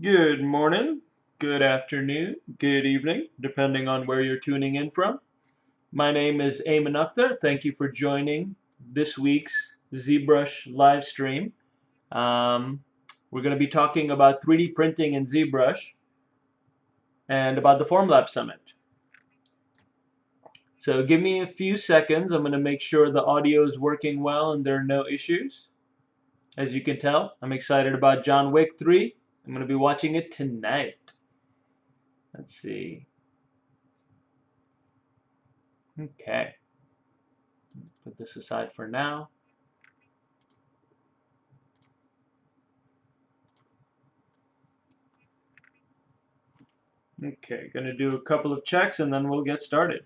Good morning, good afternoon, good evening, depending on where you're tuning in from. My name is Aiman Akhtar. Thank you for joining this week's ZBrush live stream. Um, we're going to be talking about 3D printing in ZBrush and about the Formlab Summit. So give me a few seconds. I'm going to make sure the audio is working well and there are no issues. As you can tell, I'm excited about John Wick 3. I'm going to be watching it tonight. Let's see. Okay. Put this aside for now. Okay, gonna do a couple of checks and then we'll get started.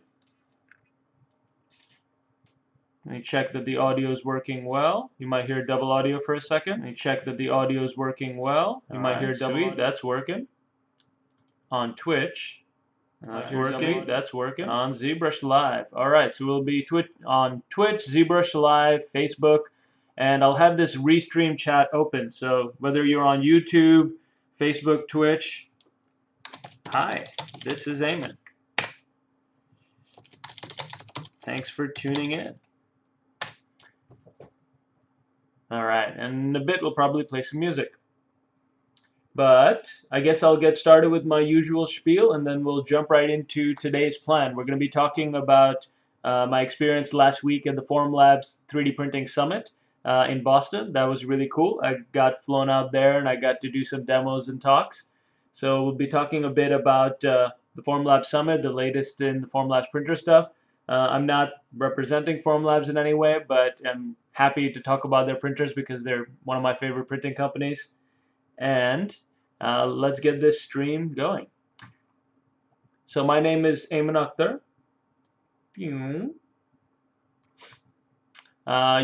Let me check that the audio is working well. You might hear double audio for a second. Let me check that the audio is working well. You might hear double audio. That's working. On Twitch. That's working. That's working. On ZBrush Live. Alright, so we'll be on Twitch, ZBrush Live, Facebook, and I'll have this restream chat open. So whether you're on YouTube, Facebook, Twitch, hi, this is Aiman. Thanks for tuning in. Alright, and in a bit we'll probably play some music. But I guess I'll get started with my usual spiel and then we'll jump right into today's plan. We're going to be talking about my experience last week at the Formlabs 3D Printing Summit in Boston. That was really cool. I got flown out there and I got to do some demos and talks. So we'll be talking a bit about the Formlabs Summit, the latest in the Formlabs printer stuff. I'm not representing Formlabs in any way, but I'm happy to talk about their printers because they're one of my favorite printing companies. And let's get this stream going. So my name is Aiman Akhtar. You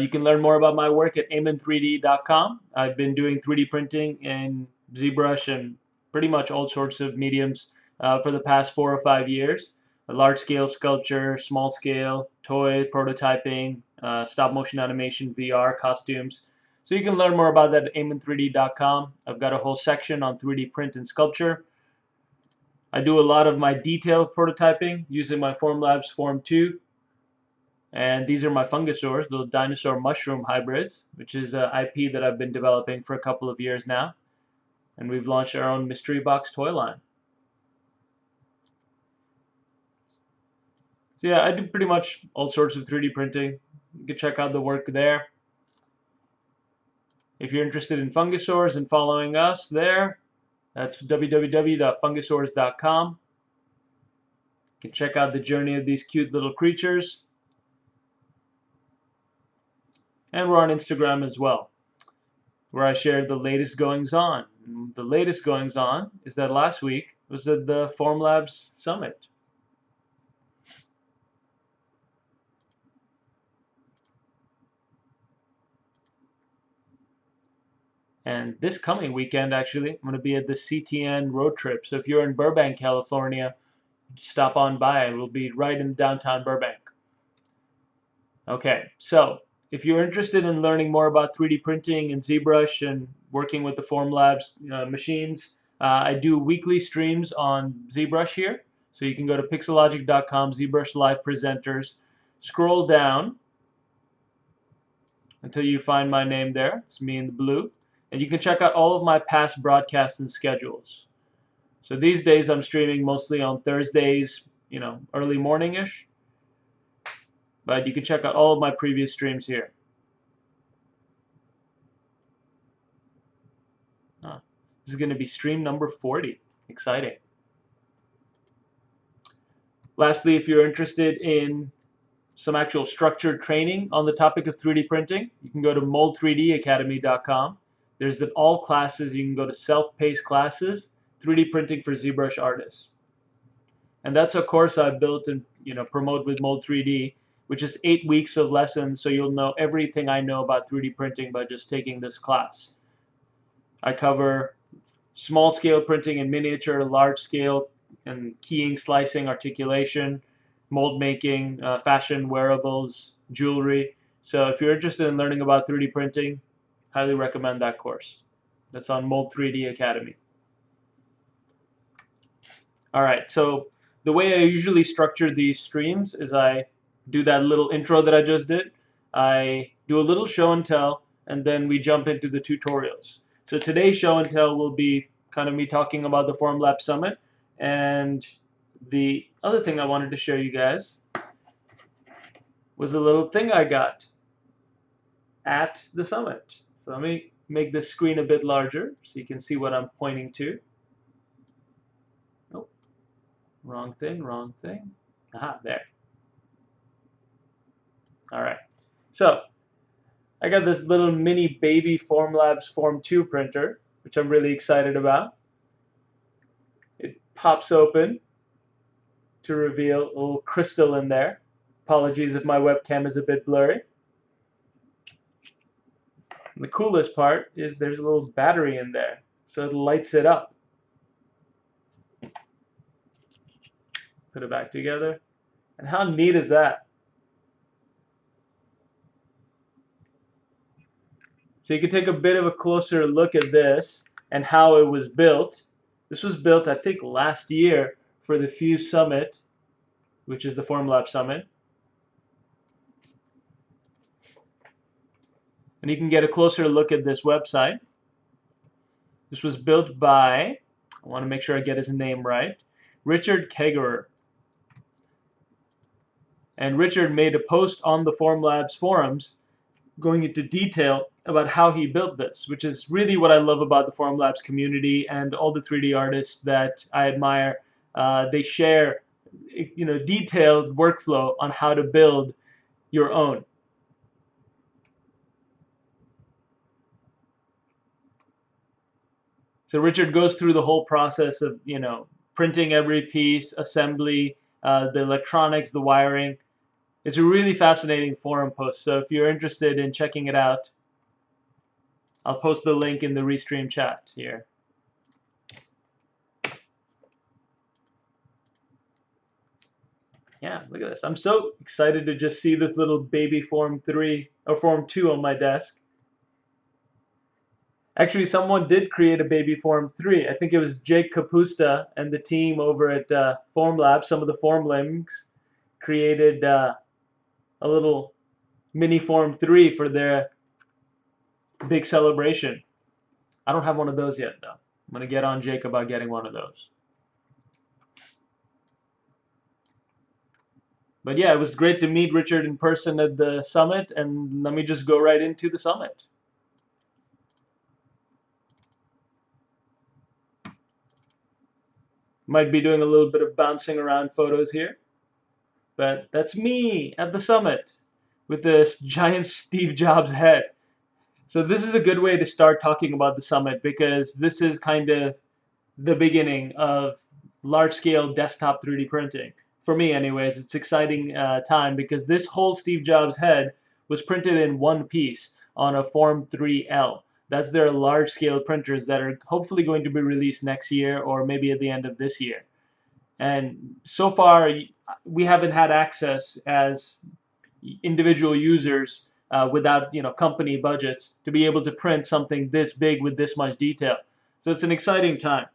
can learn more about my work at aiman3d.com. I've been doing 3D printing in ZBrush and pretty much all sorts of mediums for the past 4 or 5 years. Large-scale sculpture, small-scale, toy, prototyping, stop-motion animation, VR, costumes. So you can learn more about that at aiman3d.com. I've got a whole section on 3D print and sculpture. I do a lot of my detailed prototyping using my Formlabs Form 2. And these are my fungosaurs, little dinosaur mushroom hybrids, which is an IP that I've been developing for a couple of years now. And we've launched our own mystery box toy line. So yeah, I do pretty much all sorts of 3D printing. You can check out the work there. If you're interested in fungosaurs and following us there, that's www.fungosaurs.com. You can check out the journey of these cute little creatures. And we're on Instagram as well, where I shared the latest goings on. The latest goings on is that last week was at the Formlabs Summit. And this coming weekend, actually, I'm going to be at the CTN road trip. So if you're in Burbank, California, stop on by. We'll be right in downtown Burbank. Okay, so if you're interested in learning more about 3D printing and ZBrush and working with the Formlabs machines, I do weekly streams on ZBrush here. So you can go to pixelogic.com, ZBrush Live Presenters, scroll down until you find my name there. It's me in the blue. And you can check out all of my past broadcasts and schedules. So these days I'm streaming mostly on Thursdays, early morning-ish. But you can check out all of my previous streams here. This is going to be stream number 40. Exciting. Lastly, if you're interested in some actual structured training on the topic of 3D printing, you can go to mold3dacademy.com. There's all classes. You can go to self-paced classes, 3D printing for ZBrush artists. And that's a course I built and promote with Mold3D, which is 8 weeks of lessons, so you'll know everything I know about 3D printing by just taking this class. I cover small scale printing and miniature, large scale, and keying, slicing, articulation, mold making, fashion, wearables, jewelry. So if you're interested in learning about 3D printing, highly recommend that course. That's on Mold3D Academy. All right, so the way I usually structure these streams is I do that little intro that I just did. I do a little show and tell, and then we jump into the tutorials. So today's show and tell will be kind of me talking about the Formlabs Summit. And the other thing I wanted to show you guys was a little thing I got at the summit. So let me make this screen a bit larger so you can see what I'm pointing to. Nope, wrong thing, wrong thing. Aha, there. All right. So I got this little mini baby Formlabs Form 2 printer, which I'm really excited about. It pops open to reveal a little crystal in there. Apologies if my webcam is a bit blurry. And the coolest part is there's a little battery in there, so it lights it up. Put it back together. And how neat is that? So you can take a bit of a closer look at this and how it was built. This was built, I think, last year for the Fuse Summit, which is the Formlabs Summit. And you can get a closer look at this website. This was built by, I want to make sure I get his name right, Richard Kegerer. And Richard made a post on the Formlabs forums going into detail about how he built this, which is really what I love about the Formlabs community and all the 3D artists that I admire. They share, detailed workflow on how to build your own. So Richard goes through the whole process of, printing every piece, assembly, the electronics, the wiring. It's a really fascinating forum post. So if you're interested in checking it out, I'll post the link in the Restream chat here. Yeah, look at this. I'm so excited to just see this little baby Form 3 or Form 2 on my desk. Actually, someone did create a baby Form 3. I think it was Jake Capusta and the team over at Formlabs, some of the Formlings, created a little mini Form 3 for their big celebration. I don't have one of those yet, though. I'm going to get on Jake about getting one of those. But yeah, it was great to meet Richard in person at the summit, and let me just go right into the summit. Might be doing a little bit of bouncing around photos here, but that's me at the summit with this giant Steve Jobs head. So this is a good way to start talking about the summit because this is kind of the beginning of large-scale desktop 3D printing. For me anyways, it's exciting time because this whole Steve Jobs head was printed in one piece on a Form 3L. That's their large-scale printers that are hopefully going to be released next year or maybe at the end of this year. And so far, we haven't had access as individual users without company budgets to be able to print something this big with this much detail. So it's an exciting time.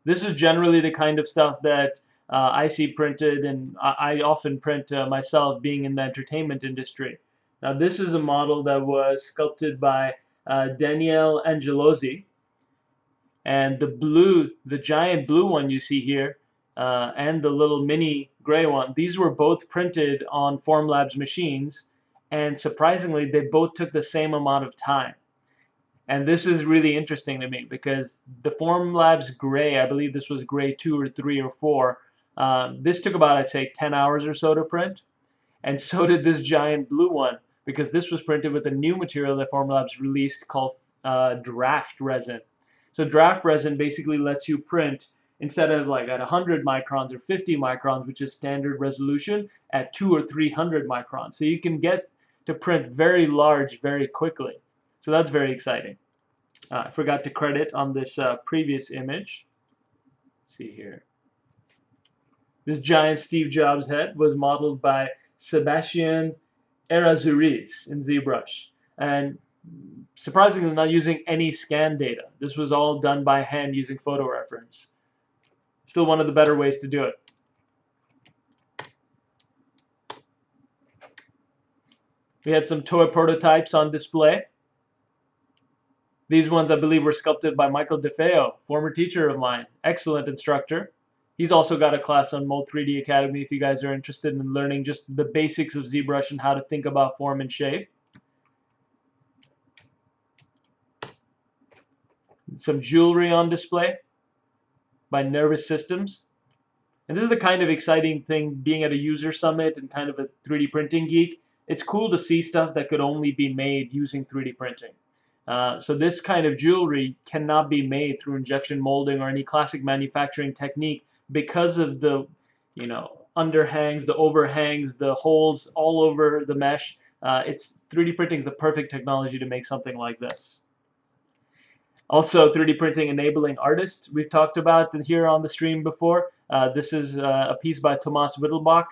This is generally the kind of stuff that I see printed, and I often print myself, being in the entertainment industry. Now, this is a model that was sculpted by Daniele Angelosi, and the giant blue one you see here, and the little mini gray one, these were both printed on Formlabs machines, and surprisingly, they both took the same amount of time. And this is really interesting to me because the Formlabs Gray, I believe this was Gray 2 or 3 or 4, this took about, I'd say, 10 hours or so to print. And so did this giant blue one because this was printed with a new material that Formlabs released called draft resin. So draft resin basically lets you print instead of like at 100 microns or 50 microns, which is standard resolution, at 200 or 300 microns. So you can get to print very large very quickly. So that's very exciting. I forgot to credit on this previous image. Let's see here. This giant Steve Jobs head was modeled by Sebastian Errázuriz in ZBrush. And surprisingly not using any scan data. This was all done by hand using photo reference. Still one of the better ways to do it. We had some toy prototypes on display. These ones, I believe, were sculpted by Michael DeFeo, former teacher of mine. Excellent instructor. He's also got a class on Mold 3D Academy if you guys are interested in learning just the basics of ZBrush and how to think about form and shape. Some jewelry on display by Nervous Systems. And this is the kind of exciting thing, being at a user summit and kind of a 3D printing geek. It's cool to see stuff that could only be made using 3D printing. So this kind of jewelry cannot be made through injection molding or any classic manufacturing technique because of the, underhangs, the overhangs, the holes all over the mesh. 3D printing is the perfect technology to make something like this. Also, 3D printing enabling artists we've talked about here on the stream before. This is a piece by Thomas Wittelbach,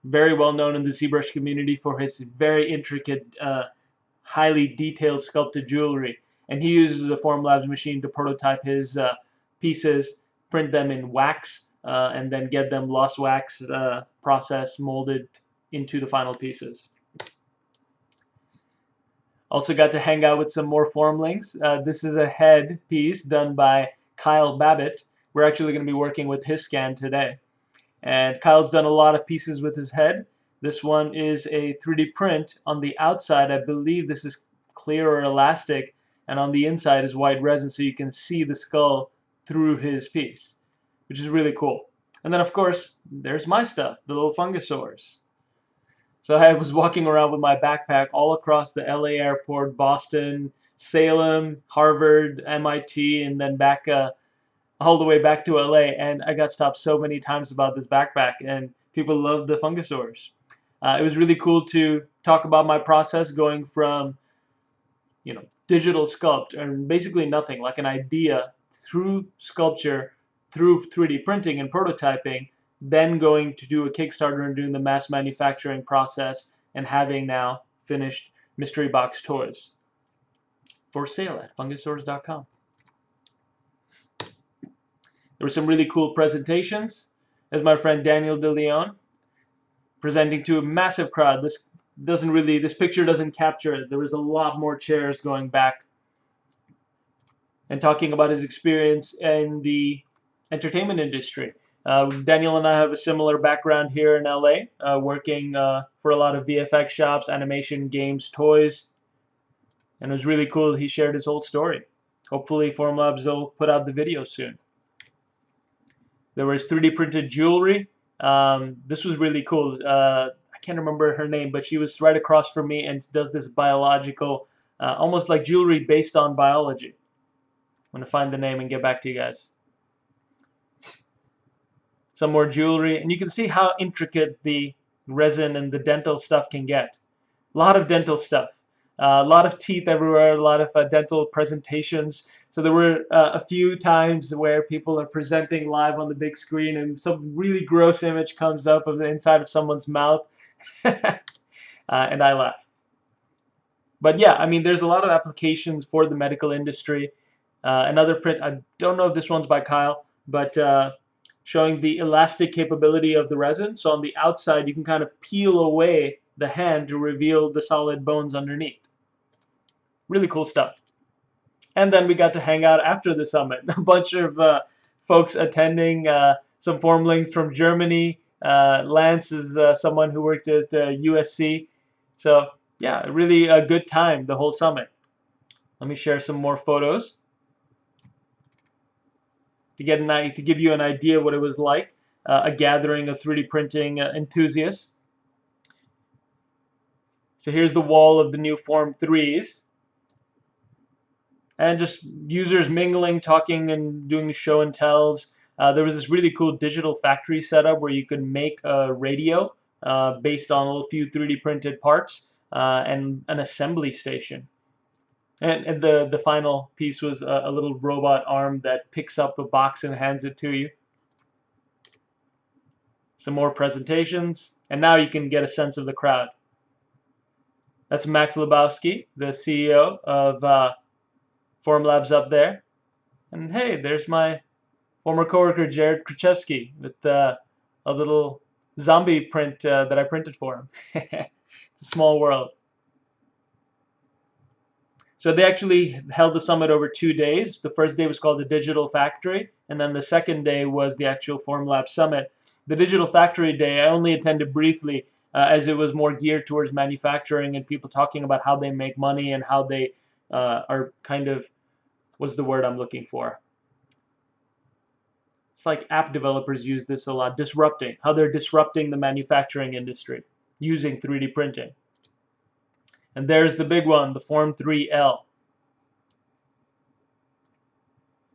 very well known in the ZBrush community for his very intricate, highly detailed sculpted jewelry. And he uses a Formlabs machine to prototype his pieces, print them in wax, and then get them lost wax process molded into the final pieces. Also got to hang out with some more formlings. This is a head piece done by Kyle Babbitt. We're actually going to be working with his scan today. And Kyle's done a lot of pieces with his head. This one is a 3D print. On the outside, I believe this is clear or elastic, and on the inside is white resin, so you can see the skull through his piece, which is really cool. And then, of course, there's my stuff, the little fungosaurs. So I was walking around with my backpack all across the LA airport, Boston, Salem, Harvard, MIT, and then back all the way back to LA. And I got stopped so many times about this backpack, and people loved the fungosaurs. It was really cool to talk about my process going from, digital sculpt and basically nothing, like an idea, through sculpture, through 3D printing and prototyping, then going to do a Kickstarter and doing the mass manufacturing process and having now finished mystery box toys for sale at fungosaurs.com. There were some really cool presentations. As my friend Daniel De Leon presenting to a massive crowd. This picture doesn't capture it. There was a lot more chairs going back and talking about his experience in the entertainment industry. Daniel and I have a similar background here in LA, working for a lot of VFX shops, animation, games, toys, and it was really cool. He shared his whole story. Hopefully Formlabs will put out the video soon. There was 3D printed jewelry. This was really cool. I can't remember her name, but she was right across from me and does this biological, almost like jewelry based on biology. I'm going to find the name and get back to you guys. Some more jewelry, and you can see how intricate the resin and the dental stuff can get. A lot of dental stuff, a lot of teeth everywhere, a lot of dental presentations. So there were a few times where people are presenting live on the big screen and some really gross image comes up of the inside of someone's mouth, and I laugh. But yeah, I mean, there's a lot of applications for the medical industry. Another print, I don't know if this one's by Kyle, but showing the elastic capability of the resin. So on the outside, you can kind of peel away the hand to reveal the solid bones underneath. Really cool stuff. And then we got to hang out after the summit. A bunch of folks attending, some formlings from Germany. Lance is someone who worked at USC. So yeah, really a good time, the whole summit. Let me share some more photos to give you an idea what it was like, a gathering of 3D printing enthusiasts. So here's the wall of the new Form 3s. And just users mingling, talking, and doing show and tells. There was this really cool digital factory setup where you could make a radio based on a few 3D printed parts and an assembly station. And the final piece was a little robot arm that picks up a box and hands it to you. Some more presentations, and now you can get a sense of the crowd. That's Max Lebowski, the CEO of Formlabs up there. And hey, there's my former coworker Jared Krzyzewski with a little zombie print that I printed for him. It's a small world. So they actually held the summit over 2 days. The first day was called the Digital Factory, and then the second day was the actual Formlabs Summit. The Digital Factory day I only attended briefly, as it was more geared towards manufacturing and people talking about how they make money and how they are kind of, what's the word I'm looking for? It's like app developers use this a lot, disrupting, how they're disrupting the manufacturing industry using 3D printing. And there's the big one, the Form 3L.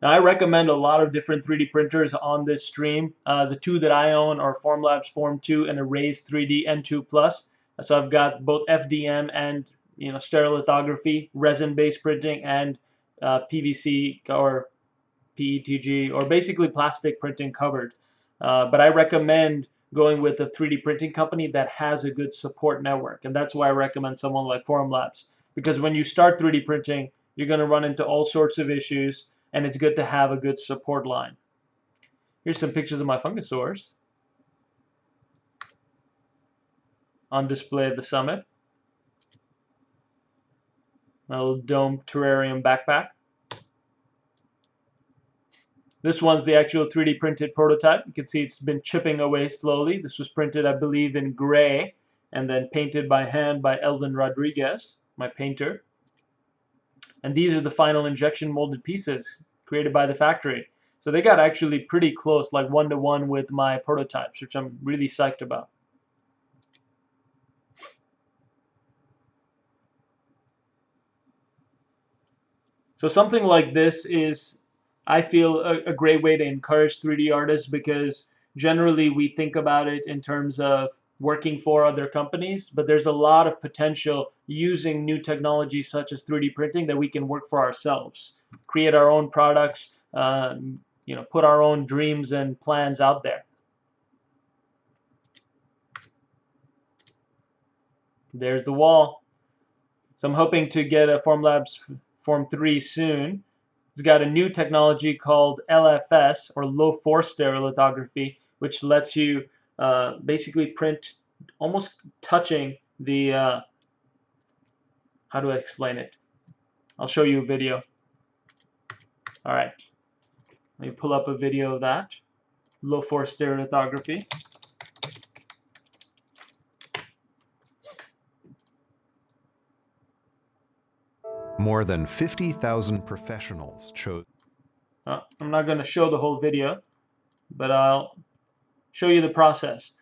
Now, I recommend a lot of different 3D printers on this stream. The two that I own are Formlabs Form 2 and Erase 3D N2 Plus. So I've got both FDM and stereolithography, resin-based printing, and PVC or PETG, or basically plastic printing covered. But I recommend going with a 3D printing company that has a good support network. And that's why I recommend someone like Formlabs. Because when you start 3D printing, you're going to run into all sorts of issues, and it's good to have a good support line. Here's some pictures of my fungosaurs on display at the summit. My little dome terrarium backpack. This one's the actual 3D printed prototype. You can see it's been chipping away slowly. This was printed, I believe, in gray and then painted by hand by Elvin Rodriguez, my painter. And these are the final injection molded pieces created by the factory. So they got actually pretty close, like 1-to-1 with my prototypes, which I'm really psyched about. So something like this is, I feel, a great way to encourage 3D artists, because generally we think about it in terms of working for other companies, but there's a lot of potential using new technology such as 3D printing that we can work for ourselves, create our own products, put our own dreams and plans out there. There's the wall. So I'm hoping to get a Formlabs Form 3 soon. It's got a new technology called LFS, or low force stereolithography, which lets you basically print almost touching the, how do I explain it? I'll show you a video. All right, let me pull up a video of that. Low force stereolithography. More than 50,000 professionals chose. I'm not going to show the whole video, but I'll show you the process.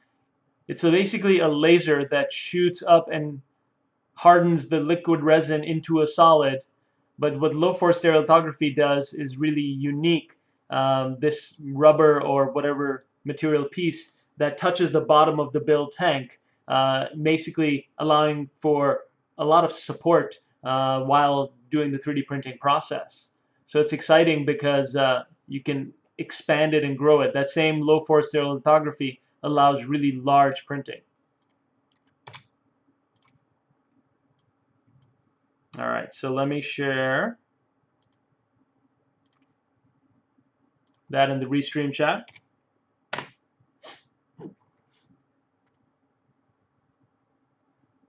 It's basically a laser that shoots up and hardens the liquid resin into a solid. But what low force stereolithography does is really unique. This rubber or whatever material piece that touches the bottom of the build tank, basically allowing for a lot of support while doing the 3D printing process. So it's exciting because you can expand it and grow it. That same low force stereolithography allows really large printing. All right, so let me share that in the Restream chat.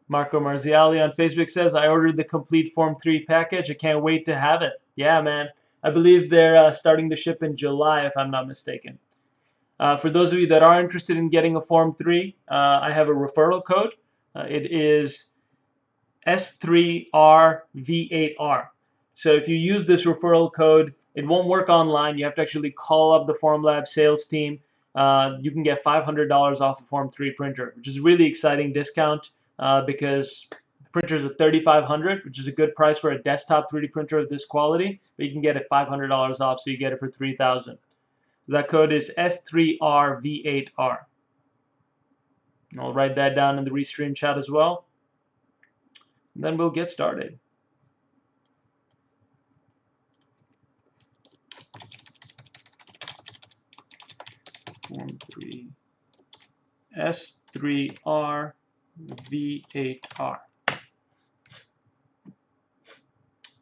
Marco Marziali on Facebook says, I ordered the complete Form 3 package. I can't wait to have it. Yeah, man. I believe they're starting to ship in July, if I'm not mistaken. For those of you that are interested in getting a Form 3, I have a referral code. It is S3RV8R. So if you use this referral code, it won't work online. You have to actually call up the Formlabs sales team. You can get $500 off a Form 3 printer, which is a really exciting discount because the printers are $3,500, which is a good price for a desktop 3D printer of this quality, but you can get it $500 off, so you get it for $3,000. So that code is S3RV8R. I'll write that down in the Restream chat as well. And then we'll get started. Form 3 S3R V8R.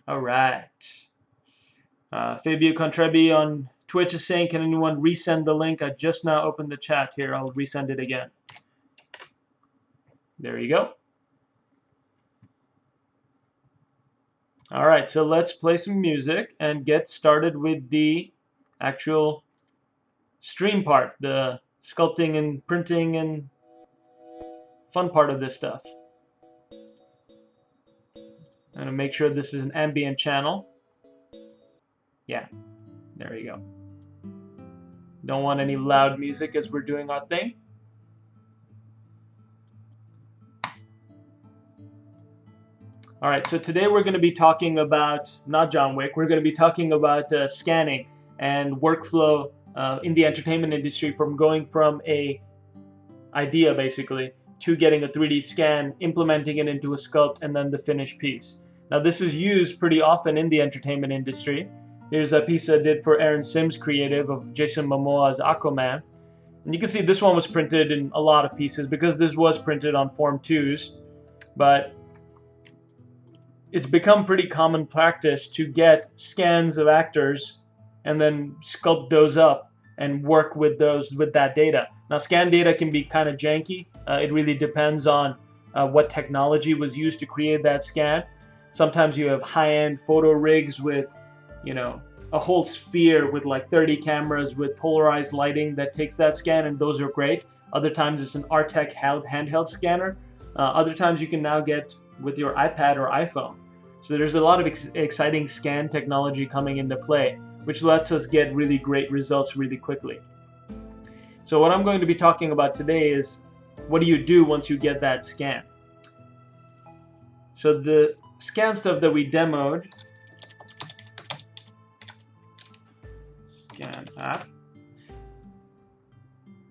All right. Fabio Contrebi on Twitch is saying, can anyone resend the link? I just now opened the chat here. I'll resend it again. There you go. All right, so let's play some music and get started with the actual stream part, the sculpting and printing and fun part of this stuff. I'm gonna make sure this is an ambient channel. Yeah, there you go. Don't want any loud music as we're doing our thing. All right, so today we're going to be talking about, not John Wick, we're going to be talking about scanning and workflow in the entertainment industry, from going from a idea basically to getting a 3D scan, implementing it into a sculpt, and then the finished piece. Now this is used pretty often in the entertainment industry. Here's a piece I did for Aaron Sims Creative of Jason Momoa's Aquaman. And you can see this one was printed in a lot of pieces because this was printed on Form 2s, but it's become pretty common practice to get scans of actors and then sculpt those up and work with that data. Now scan data can be kind of janky. It really depends on what technology was used to create that scan. Sometimes you have high-end photo rigs with, you know, a whole sphere with like 30 cameras with polarized lighting that takes that scan, and those are great. Other times it's an Artec handheld scanner. Other times you can now get with your iPad or iPhone. So there's a lot of exciting scan technology coming into play, which lets us get really great results really quickly. So what I'm going to be talking about today is, what do you do once you get that scan? So the scan stuff that we demoed, scan app.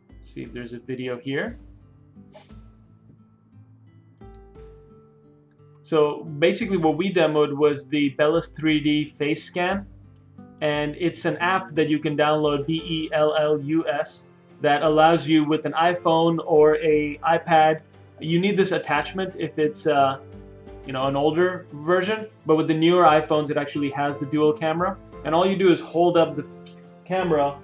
Let's see if there's a video here. So basically what we demoed was the Bellus 3D face scan, and it's an app that you can download, B-E-L-L-U-S, that allows you with an iPhone or a iPad. You need this attachment if it's you know, an older version, but with the newer iPhones it actually has the dual camera, and all you do is hold up the camera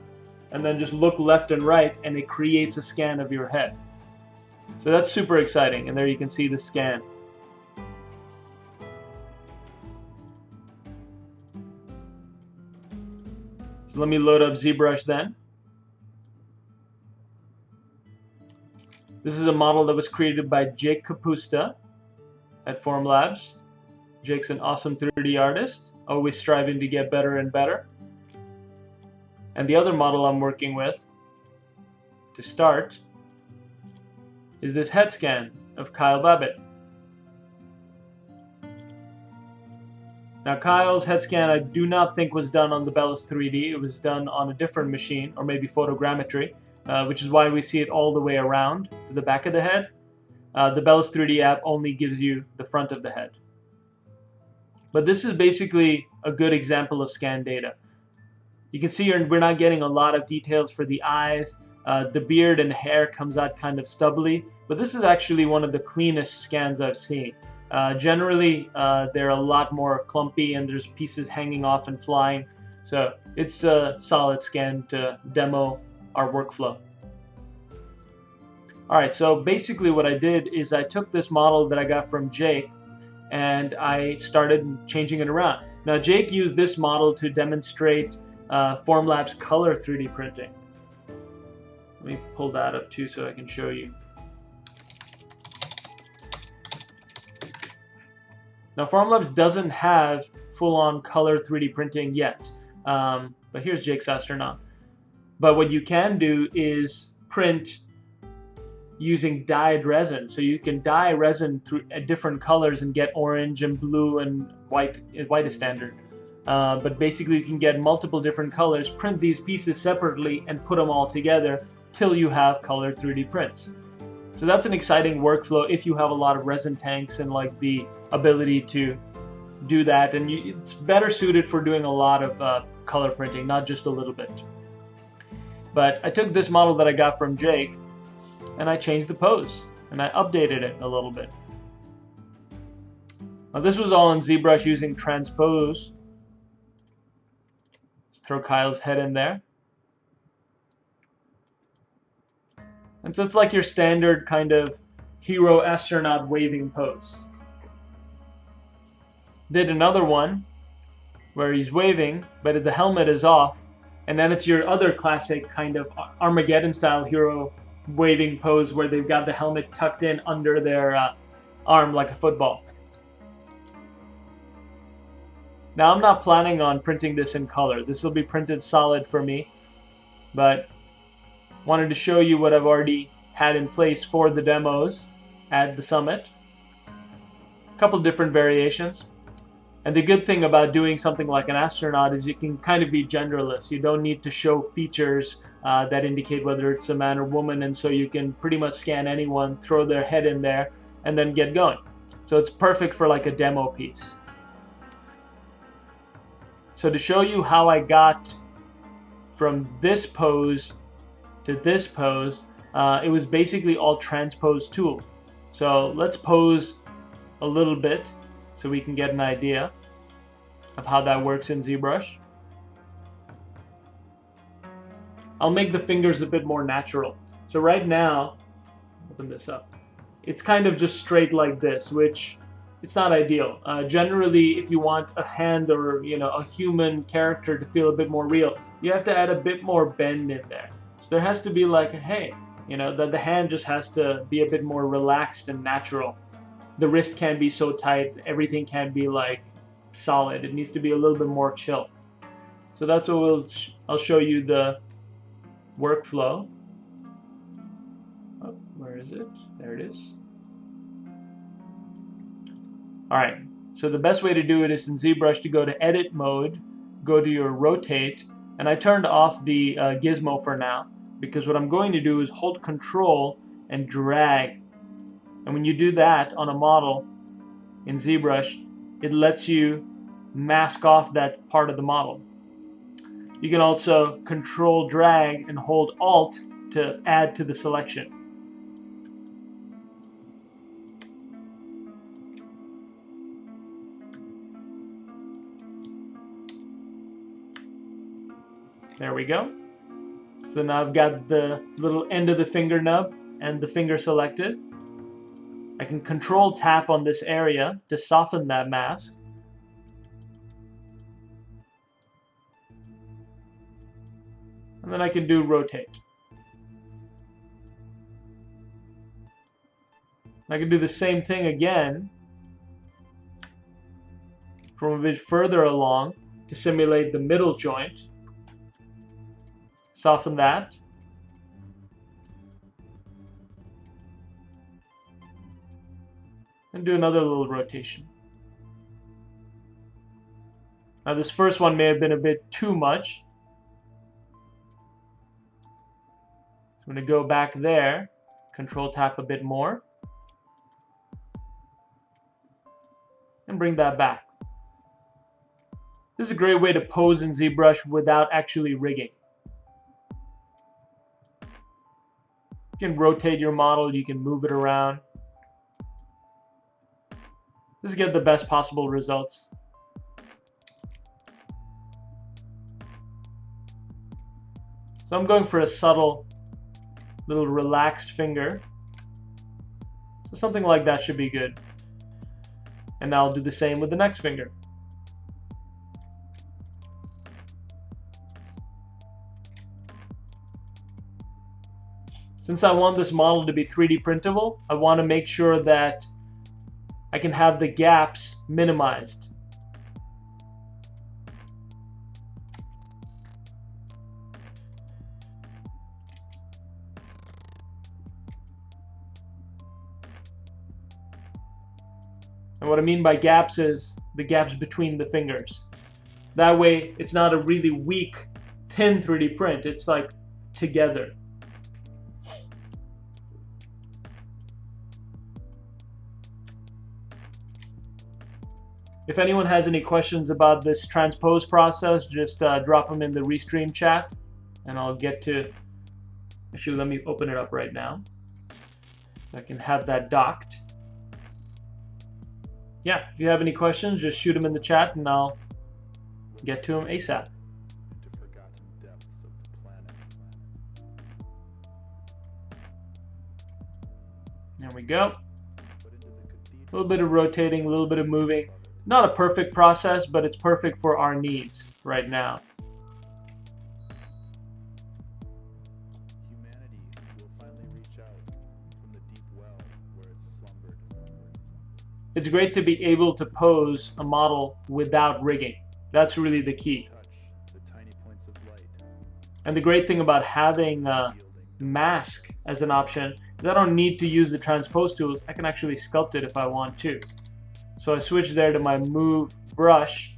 and then just look left and right and it creates a scan of your head. So that's super exciting, and there you can see the scan. So let me load up ZBrush then. This is a model that was created by Jake Kapusta at Formlabs. Jake's an awesome 3D artist, always striving to get better and better. And the other model I'm working with to start is this head scan of Kyle Babbitt. Now Kyle's head scan I do not think was done on the Bellus 3D. It was done on a different machine, or maybe photogrammetry, which is why we see it all the way around to the back of the head. The Bellus 3D app only gives you the front of the head. But this is basically a good example of scan data. You can see here we're not getting a lot of details for the eyes. The beard and hair comes out kind of stubbly, but this is actually one of the cleanest scans I've seen. Generally, they're a lot more clumpy and there's pieces hanging off and flying. So it's a solid scan to demo our workflow. Alright, so basically what I did is I took this model that I got from Jake and I started changing it around. Now Jake used this model to demonstrate Formlabs color 3D printing. Let me pull that up too so I can show you. Now Formlabs doesn't have full-on color 3D printing yet, but here's Jake's astronaut. But what you can do is print using dyed resin. So you can dye resin through different colors and get orange and blue and white. White is standard. But basically you can get multiple different colors, print these pieces separately and put them all together till you have color 3D prints. So that's an exciting workflow if you have a lot of resin tanks and like the ability to do that, and it's better suited for doing a lot of color printing, not just a little bit. But I took this model that I got from Jake and I changed the pose and I updated it a little bit. Now this was all in ZBrush using transpose. Let's throw Kyle's head in there. And so it's like your standard kind of hero astronaut waving pose. Did another one where he's waving, but the helmet is off, and then it's your other classic kind of Armageddon style hero waving pose where they've got the helmet tucked in under their arm like a football. Now I'm not planning on printing this in color. This will be printed solid for me, but wanted to show you what I've already had in place for the demos at the summit. A couple different variations. And the good thing about doing something like an astronaut is you can kind of be genderless. You don't need to show features that indicate whether it's a man or woman, and so you can pretty much scan anyone, throw their head in there, and then get going. So it's perfect for like a demo piece. So to show you how I got from this pose to this pose, it was basically all transpose tool. So let's pose a little bit so we can get an idea of how that works in ZBrush. I'll make the fingers a bit more natural. So right now, open this up, it's kind of just straight like this, which it's not ideal. Generally, if you want a hand or a human character to feel a bit more real, you have to add a bit more bend in there. So there has to be like, hey, that the hand just has to be a bit more relaxed and natural. The wrist can't be so tight, everything can't be like solid. It needs to be a little bit more chill. So that's what I'll show you the workflow. Oh, where is it? There it is. Alright, so the best way to do it is in ZBrush to go to edit mode, go to your rotate, and I turned off the gizmo for now, because what I'm going to do is hold control and drag. And when you do that on a model in ZBrush, it lets you mask off that part of the model. You can also control drag and hold Alt to add to the selection. There we go. So now I've got the little end of the finger nub and the finger selected. I can control tap on this area to soften that mask. And then I can do rotate. I can do the same thing again from a bit further along to simulate the middle joint. Soften that. And do another little rotation. Now this first one may have been a bit too much. So I'm going to go back there, control tap a bit more, and bring that back. This is a great way to pose in ZBrush without actually rigging. You can rotate your model, you can move it around. Just get the best possible results. So I'm going for a subtle, little relaxed finger. So something like that should be good. And now I'll do the same with the next finger. Since I want this model to be 3D printable, I want to make sure that I can have the gaps minimized. And what I mean by gaps is the gaps between the fingers. That way, it's not a really weak, thin 3D print. It's like together. If anyone has any questions about this transpose process, just drop them in the Restream chat, and I'll get to. Actually, let me open it up right now, so I can have that docked. yeah, if you have any questions, just shoot them in the chat and I'll get to them ASAP. Into forgotten depths of the planet. There we go. But into the cathedral. A little bit of rotating, a little bit of moving. Not a perfect process, but it's perfect for our needs right now. Humanity will finally reach out from the deep well where it slumbered. It's great to be able to pose a model without rigging. That's really the key. Touch the tiny points of light. And the great thing about having mask as an option is I don't need to use the transpose tools. I can actually sculpt it if I want to. So I switch there to my move brush.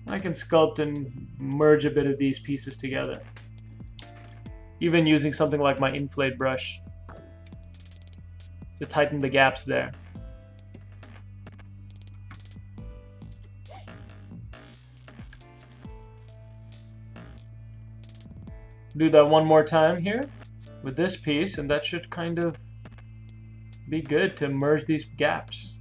I can sculpt and merge a bit of these pieces together. Even using something like my inflate brush to tighten the gaps there. Do that one more time here with this piece, and that should kind of be good to merge these gaps.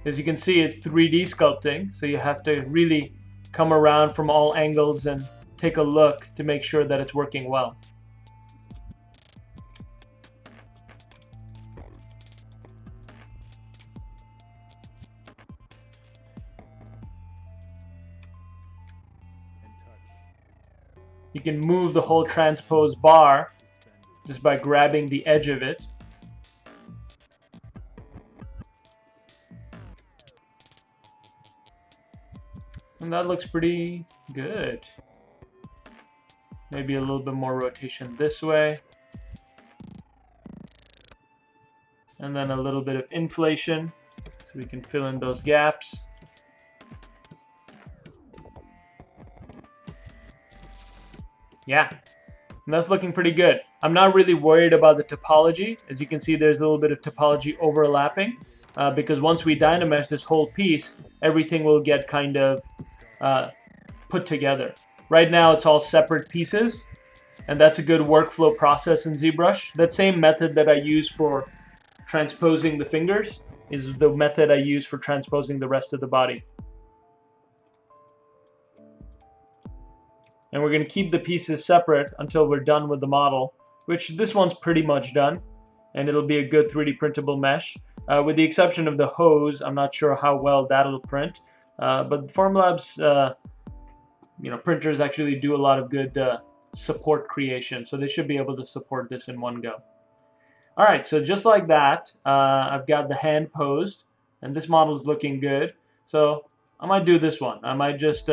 As you can see, it's 3D sculpting, so you have to really come around from all angles and take a look to make sure that it's working well. You can move the whole transpose bar just by grabbing the edge of it. And that looks pretty good. Maybe a little bit more rotation this way. And then a little bit of inflation so we can fill in those gaps. Yeah, and that's looking pretty good. I'm not really worried about the topology. As you can see, there's a little bit of topology overlapping because once we dynamesh this whole piece, everything will get kind of put together. Right now, it's all separate pieces, and that's a good workflow process in ZBrush. That same method that I use for transposing the fingers is the method I use for transposing the rest of the body. And we're going to keep the pieces separate until we're done with the model, which this one's pretty much done, and it'll be a good 3D printable mesh. With the exception of the hose, I'm not sure how well that'll print, but Formlabs printers actually do a lot of good support creation, so they should be able to support this in one go. Alright, so just like that, I've got the hand posed, and this model is looking good. So I might do this one. I might just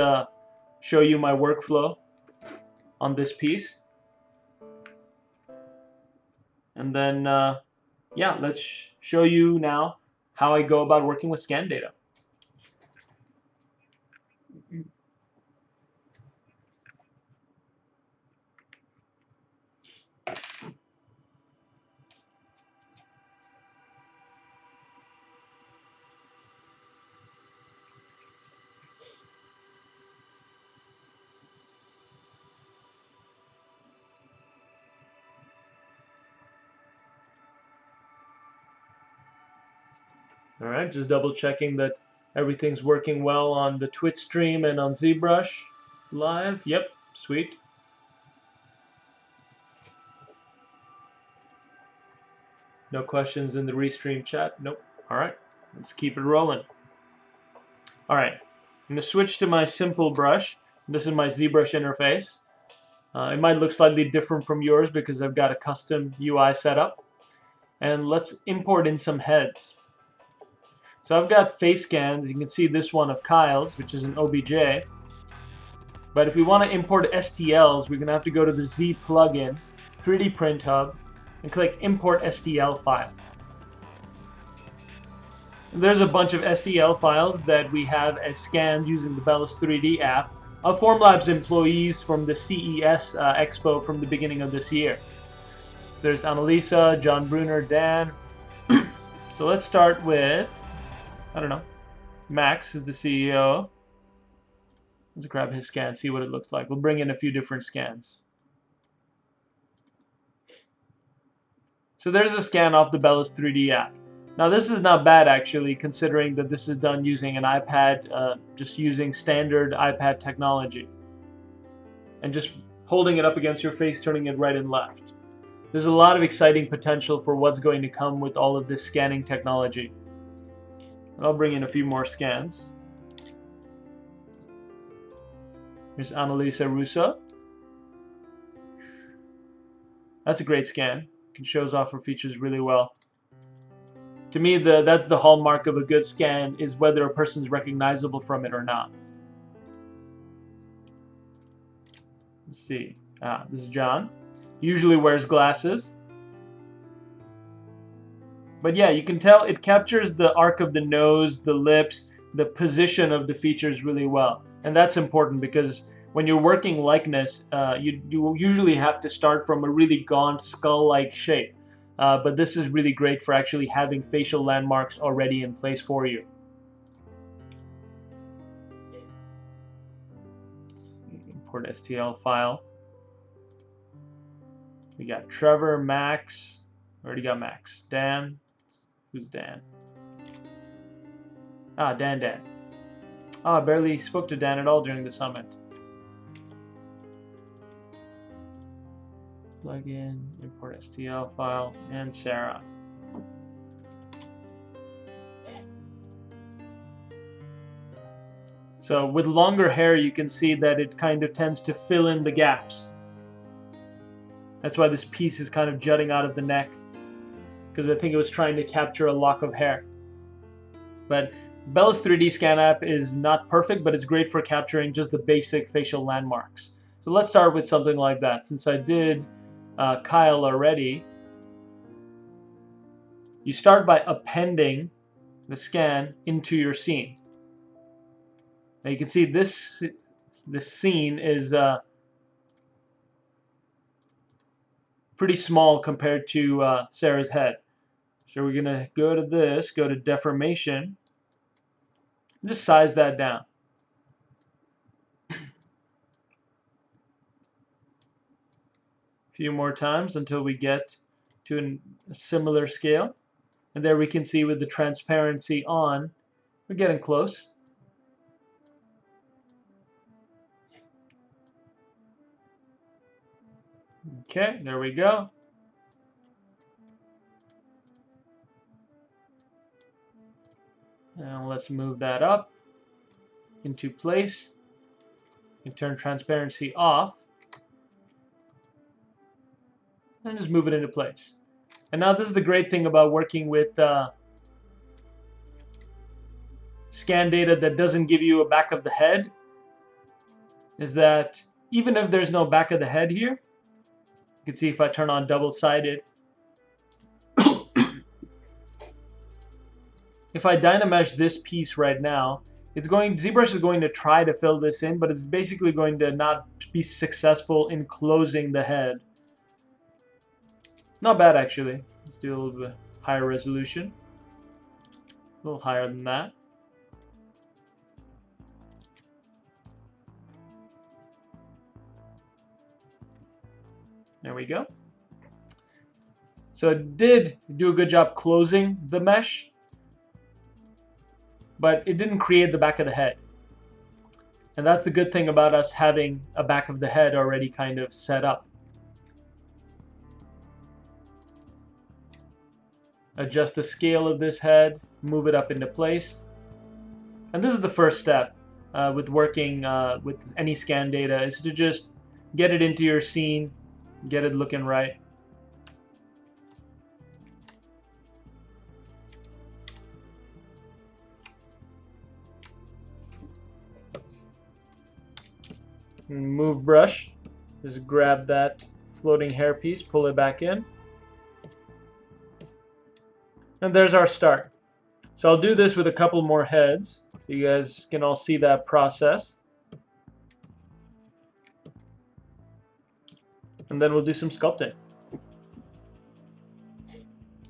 show you my workflow on this piece. And then, yeah, let's show you now how I go about working with scan data. Alright, just double checking that everything's working well on the Twitch stream and on ZBrush live. Yep, sweet. No questions in the restream chat? Nope. Alright, let's keep it rolling. Alright, I'm going to switch to my simple brush. This is my ZBrush interface. It might look slightly different from yours because I've got a custom UI setup. And let's import in some heads. So I've got face scans. You can see this one of Kyle's, which is an OBJ. But if we want to import STLs, we're going to have to go to the Z plugin, 3D Print Hub, and click Import STL File. And there's a bunch of STL files that we have as scans using the Bellis 3D app of Formlabs employees from the CES Expo from the beginning of this year. There's Annalisa, John Bruner, Dan. So let's start with, I don't know, Max is the CEO. Let's grab his scan, see what it looks like. We'll bring in a few different scans. So there's a scan off the Bellis 3D app. Now this is not bad actually, considering that this is done using an iPad, just using standard iPad technology. And just holding it up against your face, turning it right and left. There's a lot of exciting potential for what's going to come with all of this scanning technology. I'll bring in a few more scans. Here's Annalisa Russo. That's a great scan. It shows off her features really well. To me, that's the hallmark of a good scan, is whether a person's recognizable from it or not. Let's see. This is John. He usually wears glasses. But yeah, you can tell it captures the arc of the nose, the lips, the position of the features really well. And that's important because when you're working likeness, you usually have to start from a really gaunt skull-like shape. But this is really great for actually having facial landmarks already in place for you. Import STL file. We got Trevor, Max. Already got Max. Dan. Who's Dan? Dan. I barely spoke to Dan at all during the summit. Plugin, import STL file, and Sarah. So with longer hair, you can see that it kind of tends to fill in the gaps. That's why this piece is kind of jutting out of the neck, because I think it was trying to capture a lock of hair. But Bellis 3D Scan app is not perfect, but it's great for capturing just the basic facial landmarks. So let's start with something like that. Since I did Kyle already, you start by appending the scan into your scene. Now you can see this scene is pretty small compared to Sarah's head. So we're going to go to this, go to deformation, and just size that down. A few more times until we get to a similar scale. And there we can see with the transparency on, we're getting close. Okay, there we go. Now let's move that up into place and turn transparency off and just move it into place. And now this is the great thing about working with scan data that doesn't give you a back of the head, is that even if there's no back of the head here, you can see if I turn on double-sided, if I dynamesh this piece right now, ZBrush is going to try to fill this in, but it's basically going to not be successful in closing the head. Not bad actually. Let's do a little bit higher resolution. A little higher than that. There we go. So it did do a good job closing the mesh, but it didn't create the back of the head. And that's the good thing about us having a back of the head already kind of set up. Adjust the scale of this head, move it up into place. And this is the first step with working with any scan data, is to just get it into your scene, get it looking right. Move brush, just grab that floating hair piece, pull it back in. And there's our start. So I'll do this with a couple more heads. You guys can all see that process. And then we'll do some sculpting.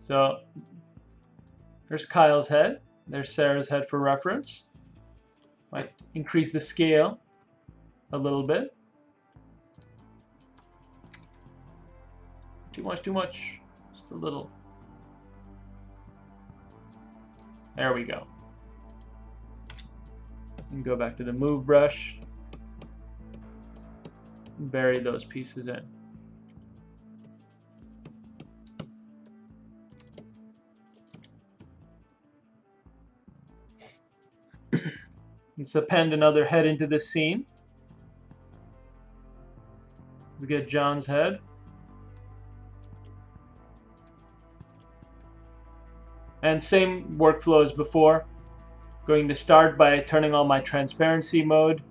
So there's Kyle's head. There's Sarah's head for reference. Might increase the scale a little bit. Too much, too much. Just a little. There we go. And go back to the move brush. And bury those pieces in. Let's append another head into this scene. Let's get John's head. And same workflow as before. Going to start by turning on my transparency mode,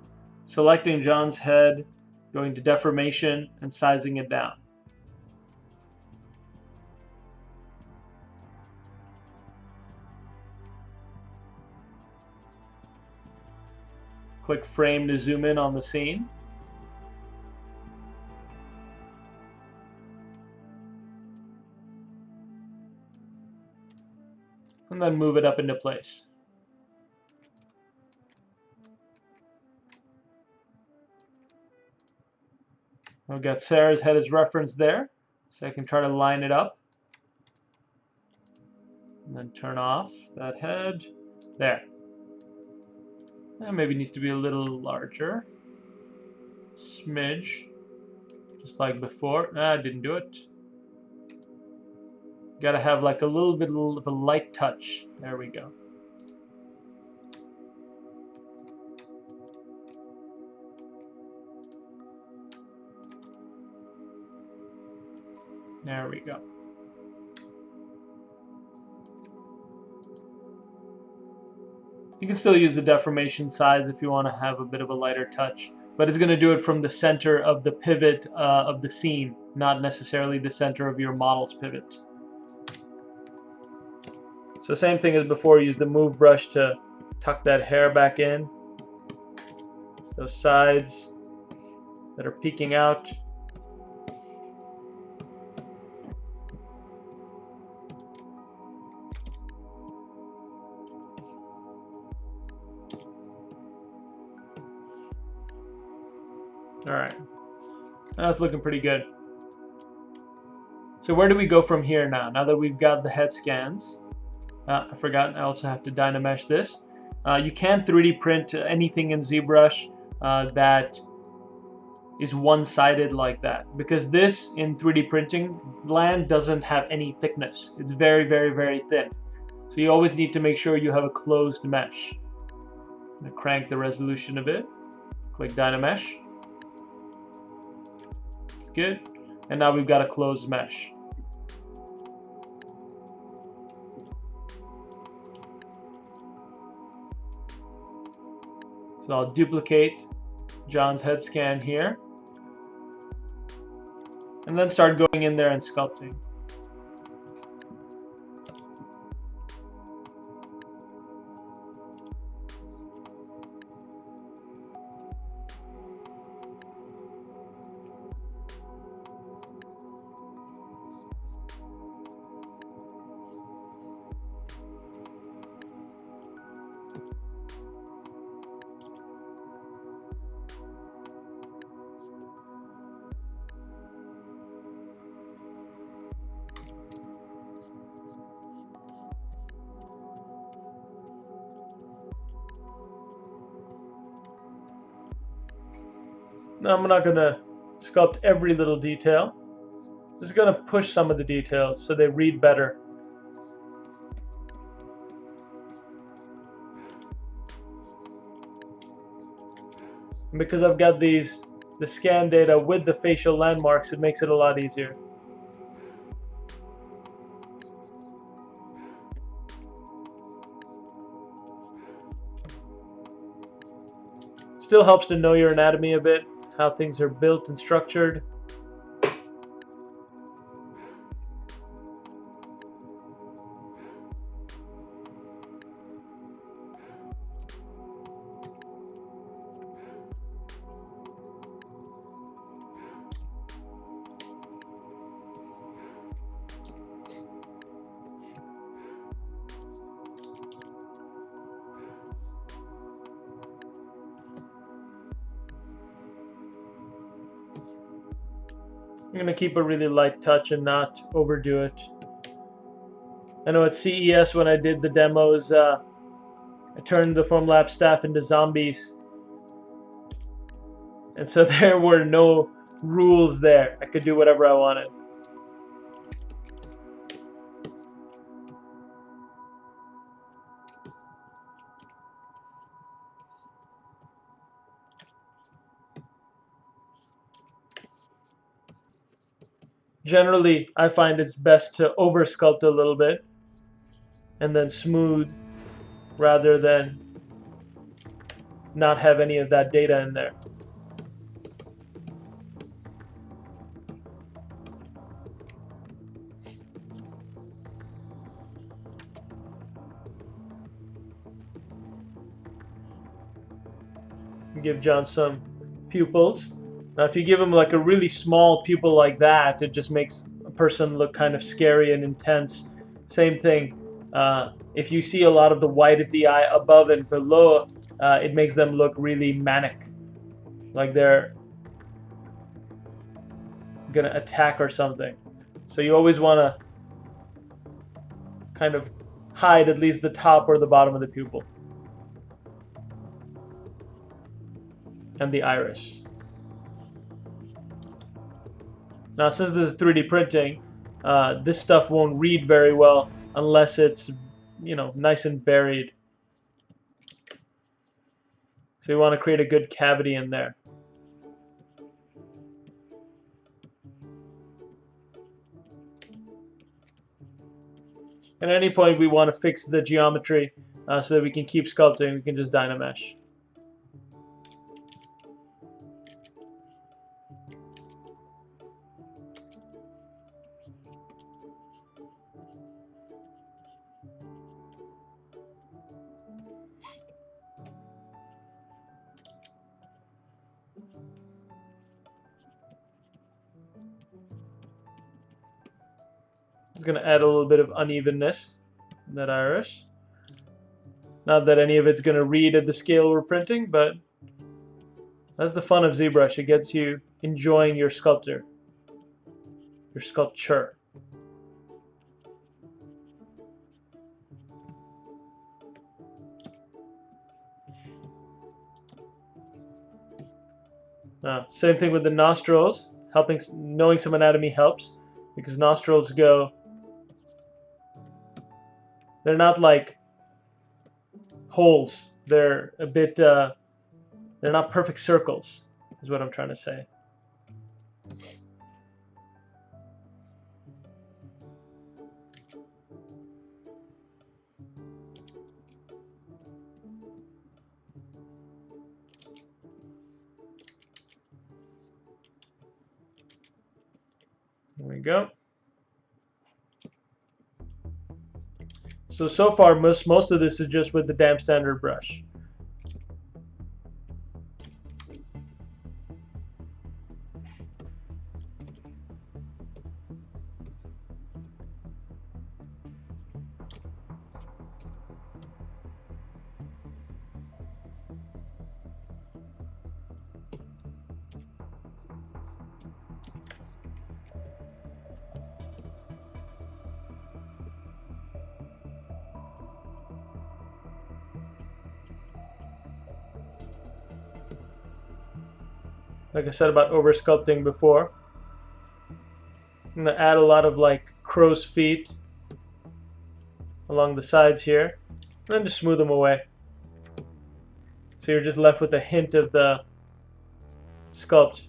selecting John's head, going to deformation, and sizing it down. Click frame to zoom in on the scene. And then move it up into place. I've got Sarah's head as reference there, so I can try to line it up. And then turn off that head. There. That maybe needs to be a little larger. Smidge. Just like before. Ah, didn't do it. Gotta have like a little bit of a light touch. There we go. There we go. You can still use the deformation size if you want to have a bit of a lighter touch, but it's going to do it from the center of the pivot of the scene, not necessarily the center of your model's pivot. So same thing as before, use the move brush to tuck that hair back in. Those sides that are peeking out. Alright, that's looking pretty good. So where do we go from here now? Now that we've got the head scans, I forgot, I also have to Dynamesh this. You can 3D print anything in ZBrush that is one-sided like that, because this in 3D printing land doesn't have any thickness. It's very, very, very thin. So you always need to make sure you have a closed mesh. I'm going to crank the resolution a bit. Click Dynamesh. Good. And now we've got a closed mesh. So I'll duplicate John's head scan here. And then start going in there and sculpting. Now I'm not going to sculpt every little detail. Just going to push some of the details so they read better. And because I've got the scan data with the facial landmarks, it makes it a lot easier. Still helps to know your anatomy a bit, how things are built and structured. I'm going to keep a really light touch and not overdo it. I know at CES when I did the demos, I turned the Formlabs staff into zombies, and so there were no rules there. I could do whatever I wanted. Generally, I find it's best to over sculpt a little bit and then smooth rather than not have any of that data in there. Give John some pupils. Now, if you give him like a really small pupil like that, it just makes a person look kind of scary and intense. Same thing. If you see a lot of the white of the eye above and below, it makes them look really manic, like they're gonna attack or something. So you always want to kind of hide at least the top or the bottom of the pupil and the iris. Now, since this is 3D printing, this stuff won't read very well unless it's, you know, nice and buried. So you want to create a good cavity in there. And at any point we want to fix the geometry so that we can keep sculpting. We can just Dynamesh. It's going to add a little bit of unevenness in that iris. Not that any of it's going to read at the scale we're printing, but that's the fun of ZBrush. It gets you enjoying your sculpture. Same thing with the nostrils. Knowing some anatomy helps, because nostrils go. They're not like holes. They're a bit. They're not perfect circles, is what I'm trying to say. There we go. So far, most of this is just with the damp standard brush. Like I said about over sculpting before, I'm going to add a lot of like crow's feet along the sides here, and then just smooth them away. So you're just left with a hint of the sculpt.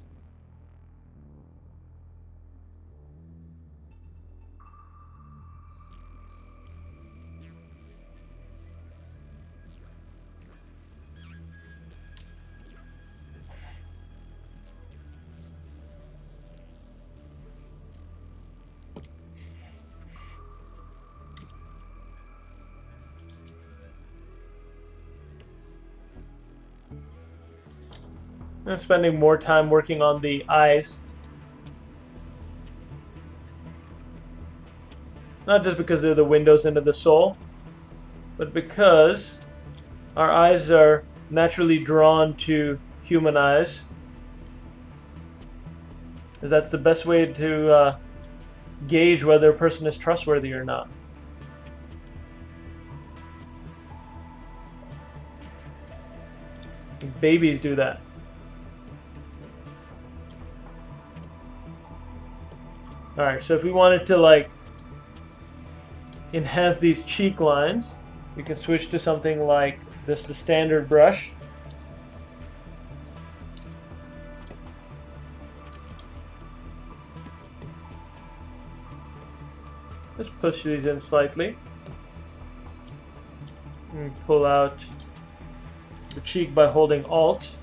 I'm spending more time working on the eyes. Not just because they're the windows into the soul, but because our eyes are naturally drawn to human eyes. Because that's the best way to gauge whether a person is trustworthy or not. Babies do that. Alright, so if we wanted to like enhance these cheek lines, we can switch to something like this, the standard brush. Let's push these in slightly. And pull out the cheek by holding Alt.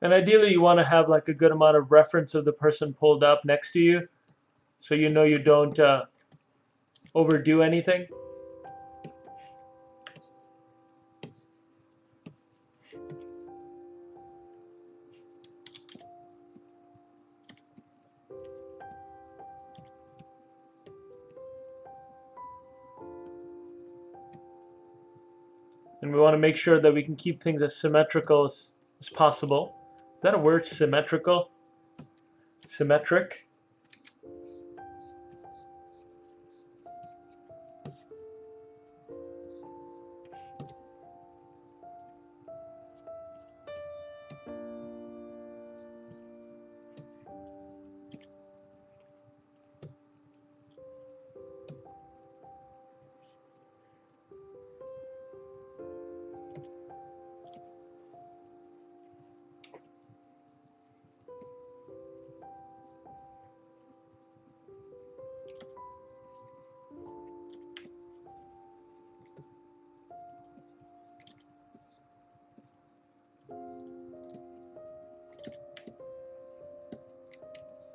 And ideally you want to have like a good amount of reference of the person pulled up next to you, so you know you don't overdo anything. And we want to make sure that we can keep things as symmetrical as possible. Is that a word, symmetrical? Symmetric?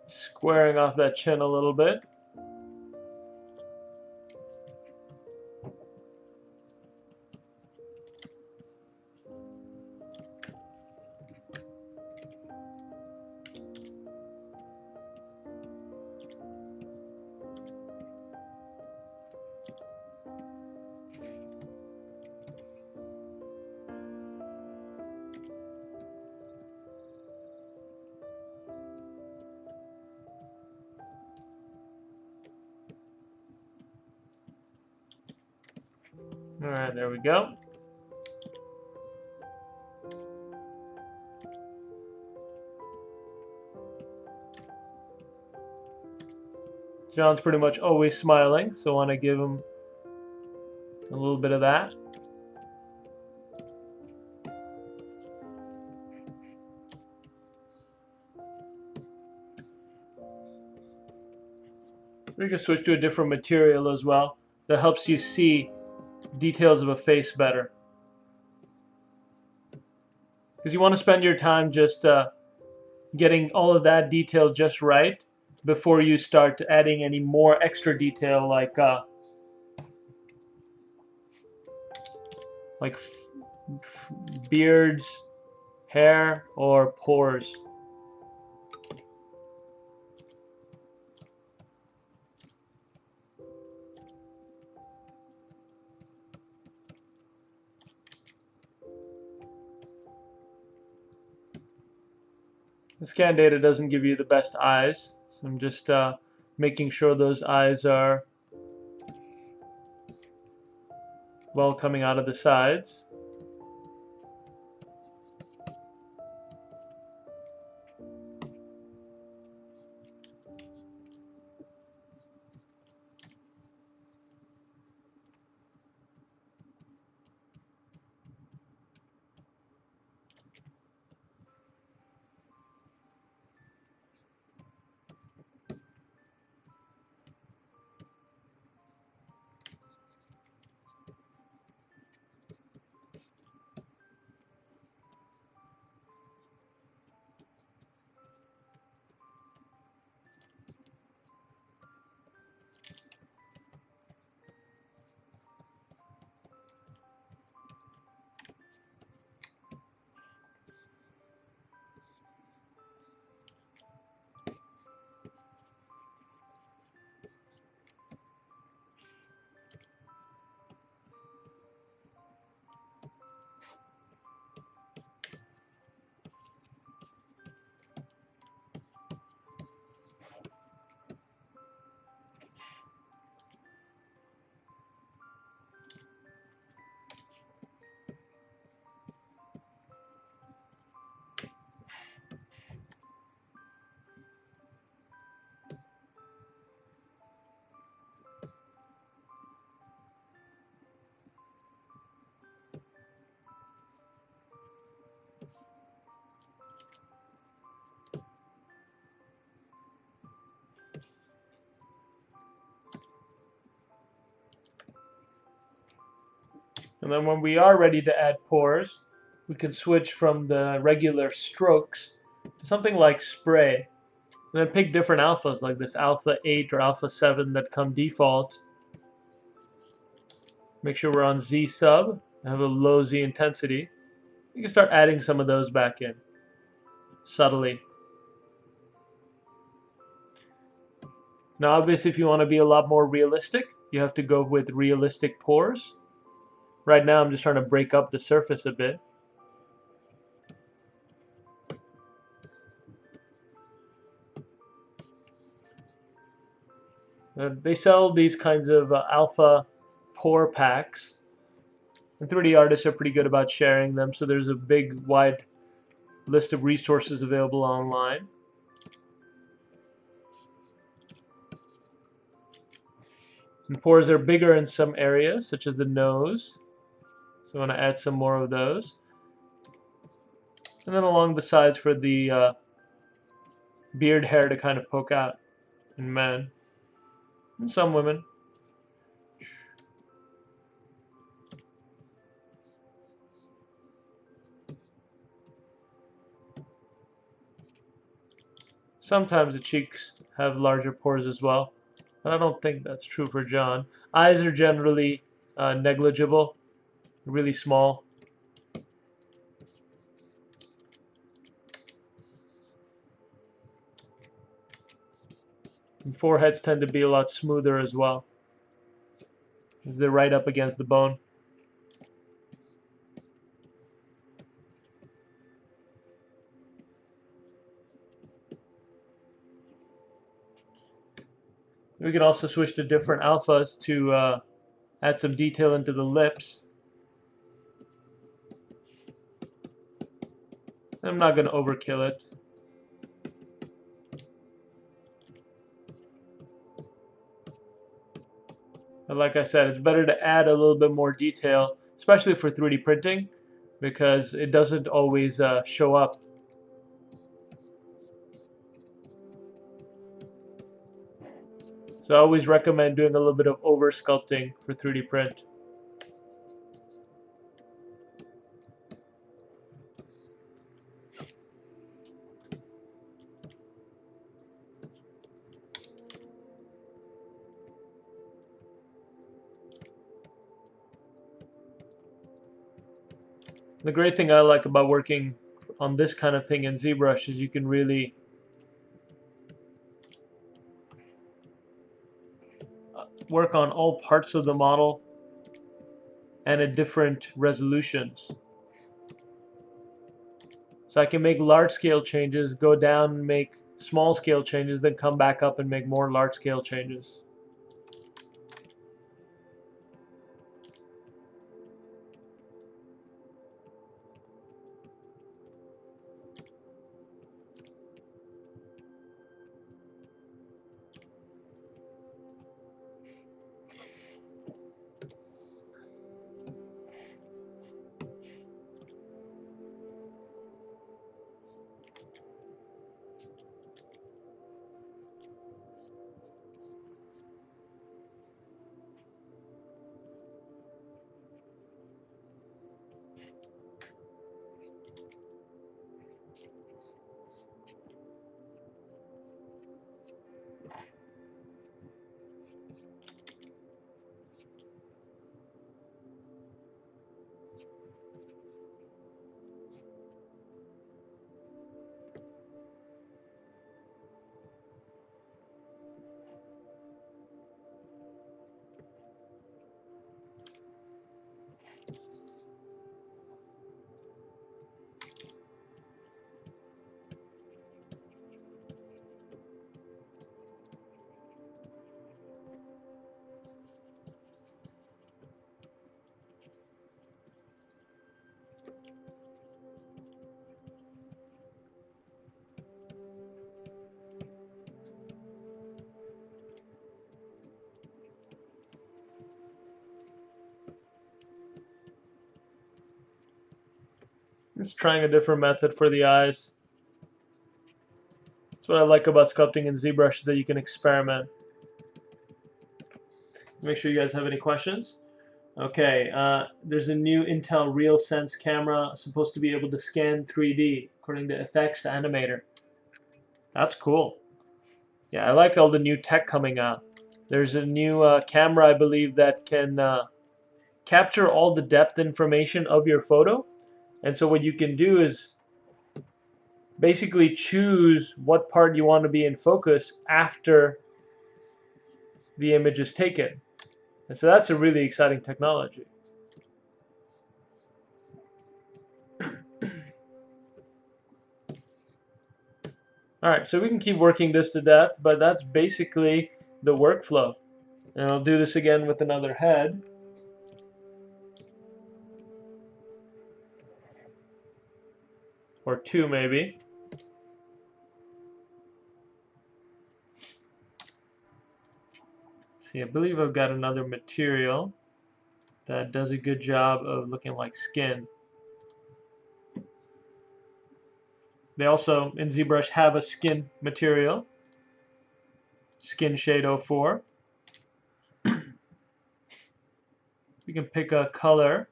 Squaring off that chin a little bit. Alright, there we go. John's pretty much always smiling, so I want to give him a little bit of that. We can switch to a different material as well that helps you see details of a face better. Because you want to spend your time just getting all of that detail just right before you start adding any more extra detail like beards, hair, or pores. The scan data doesn't give you the best eyes, so I'm just making sure those eyes are well coming out of the sides. And then when we are ready to add pores, we can switch from the regular strokes to something like spray. And then pick different alphas like this alpha 8 or alpha 7 that come default. Make sure we're on Z sub, have a low Z intensity. You can start adding some of those back in, subtly. Now obviously if you want to be a lot more realistic, you have to go with realistic pores. Right now I'm just trying to break up the surface a bit. They sell these kinds of alpha pore packs, and 3D artists are pretty good about sharing them, so there's a big wide list of resources available online. And pores are bigger in some areas, such as the nose, so I want to add some more of those. And then along the sides for the beard hair to kind of poke out in men and some women. Sometimes the cheeks have larger pores as well, but I don't think that's true for John. Eyes are generally negligible, really small. And foreheads tend to be a lot smoother as well, as they're right up against the bone. We can also switch to different alphas to add some detail into the lips. I'm not going to overkill it. But like I said, it's better to add a little bit more detail, especially for 3D printing, because it doesn't always show up. So I always recommend doing a little bit of over sculpting for 3D print. The great thing I like about working on this kind of thing in ZBrush is you can really work on all parts of the model and at different resolutions. So I can make large scale changes, go down and make small scale changes, then come back up and make more large scale changes. Just trying a different method for the eyes. That's what I like about sculpting in ZBrush, is that you can experiment. Make sure you guys have any questions. Okay, there's a new Intel RealSense camera supposed to be able to scan 3D according to FX Animator. That's cool. Yeah, I like all the new tech coming out. There's a new camera, I believe, that can capture all the depth information of your photo. And so what you can do is basically choose what part you want to be in focus after the image is taken. And so that's a really exciting technology. All right, so we can keep working this to death, but that's basically the workflow. And I'll do this again with another head. Or two, maybe. See, I believe I've got another material that does a good job of looking like skin. They also, in ZBrush, have a skin material, Skin Shade 04. We can pick a color.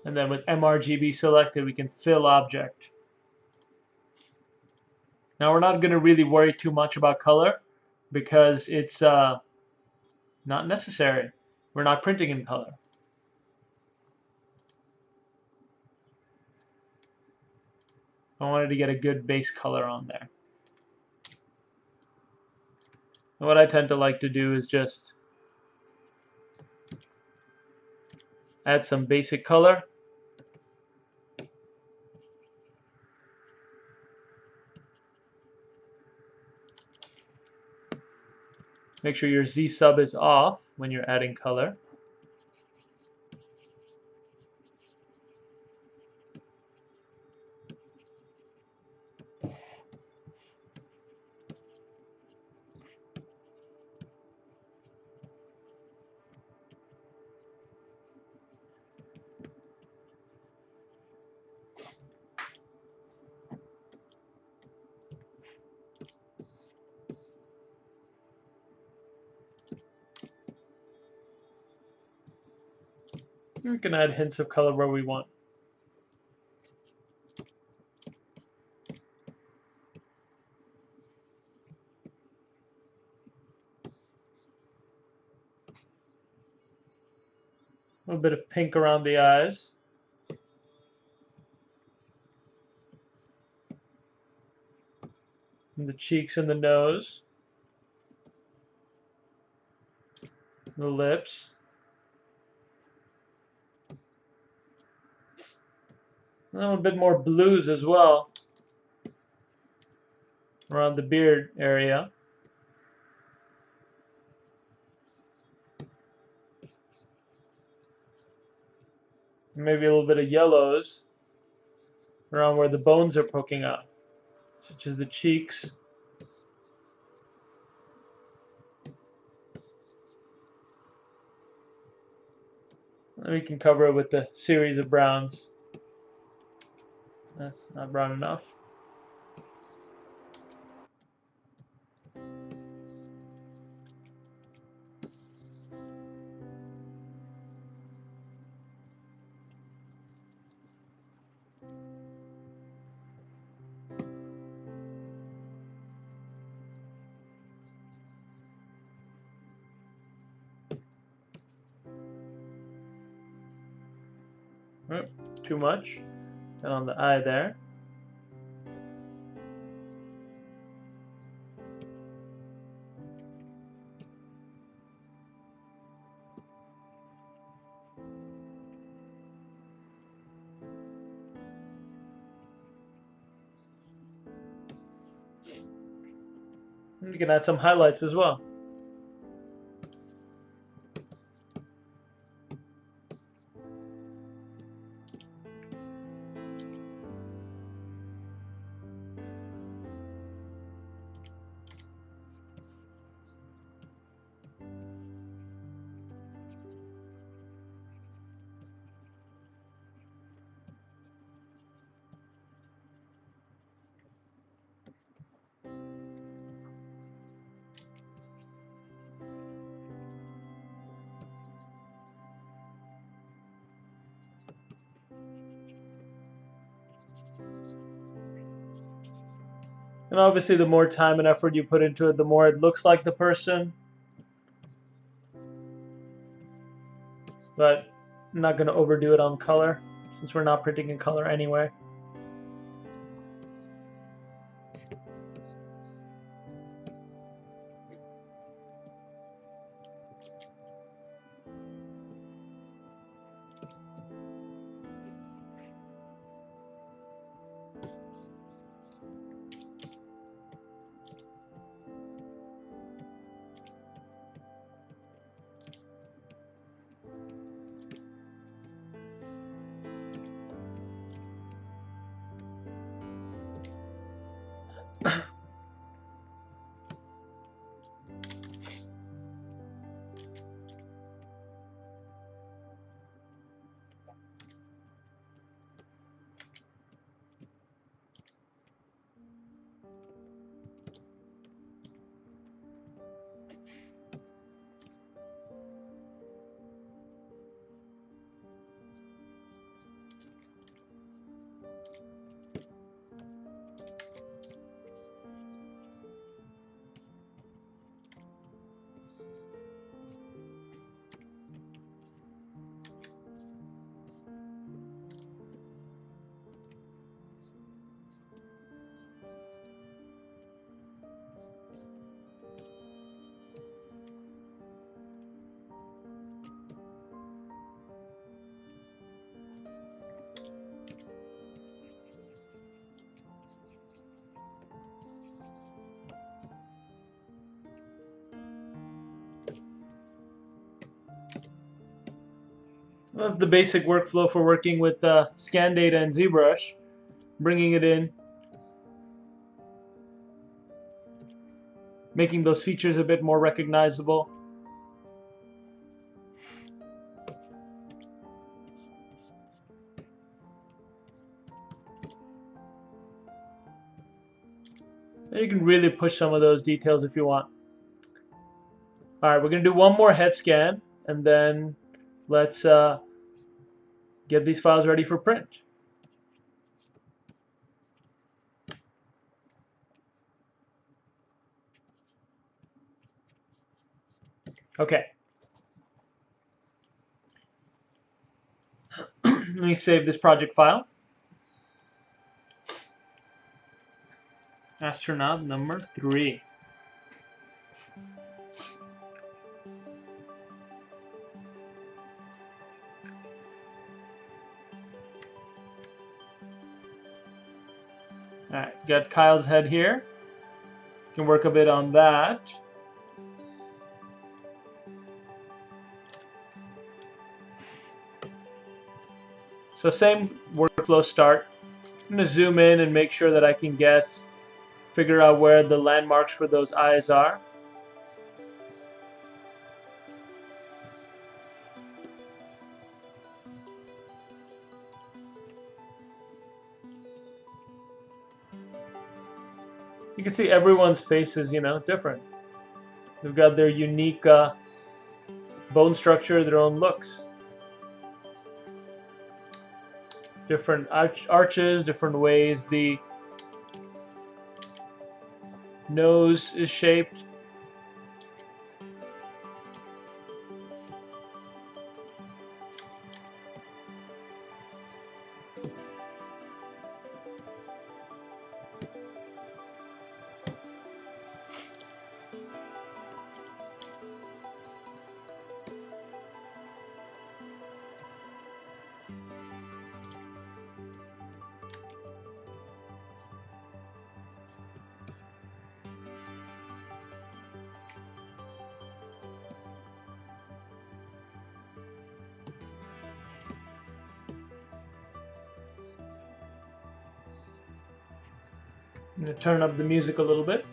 And then with mRGB selected, we can fill object. Now we're not going to really worry too much about color because it's not necessary. We're not printing in color. I wanted to get a good base color on there. And what I tend to like to do is just add some basic color. Make sure your Z sub is off when you're adding color. We can add hints of color where we want. A little bit of pink around the eyes. And the cheeks and the nose. The lips. A little bit more blues as well around the beard area. Maybe a little bit of yellows around where the bones are poking out, such as the cheeks. And we can cover it with a series of browns. That's not brown enough. Too much. And on the eye there. And you can add some highlights as well. And obviously the more time and effort you put into it, the more it looks like the person. But I'm not going to overdo it on color, since we're not printing in color anyway. That's the basic workflow for working with scan data and ZBrush, bringing it in, making those features a bit more recognizable. And you can really push some of those details if you want. All right, we're going to do one more head scan, and then let's get these files ready for print. Okay. Let me save this project file. Astronaut number 3. Alright, got Kyle's head here. Can work a bit on that. So same workflow start. I'm going to zoom in and make sure that I can figure out where the landmarks for those eyes are. You can see everyone's face is, different. They've got their unique bone structure, their own looks. Different arches, different ways the nose is shaped. I'm going to turn up the music a little bit.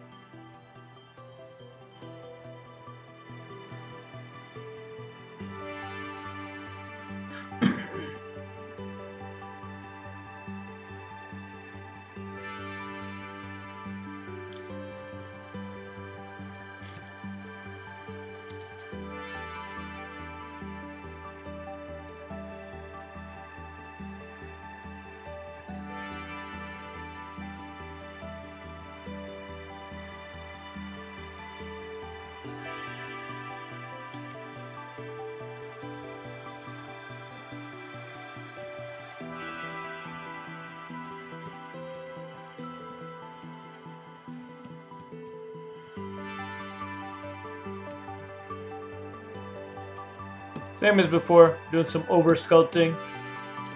Same as before, doing some over sculpting,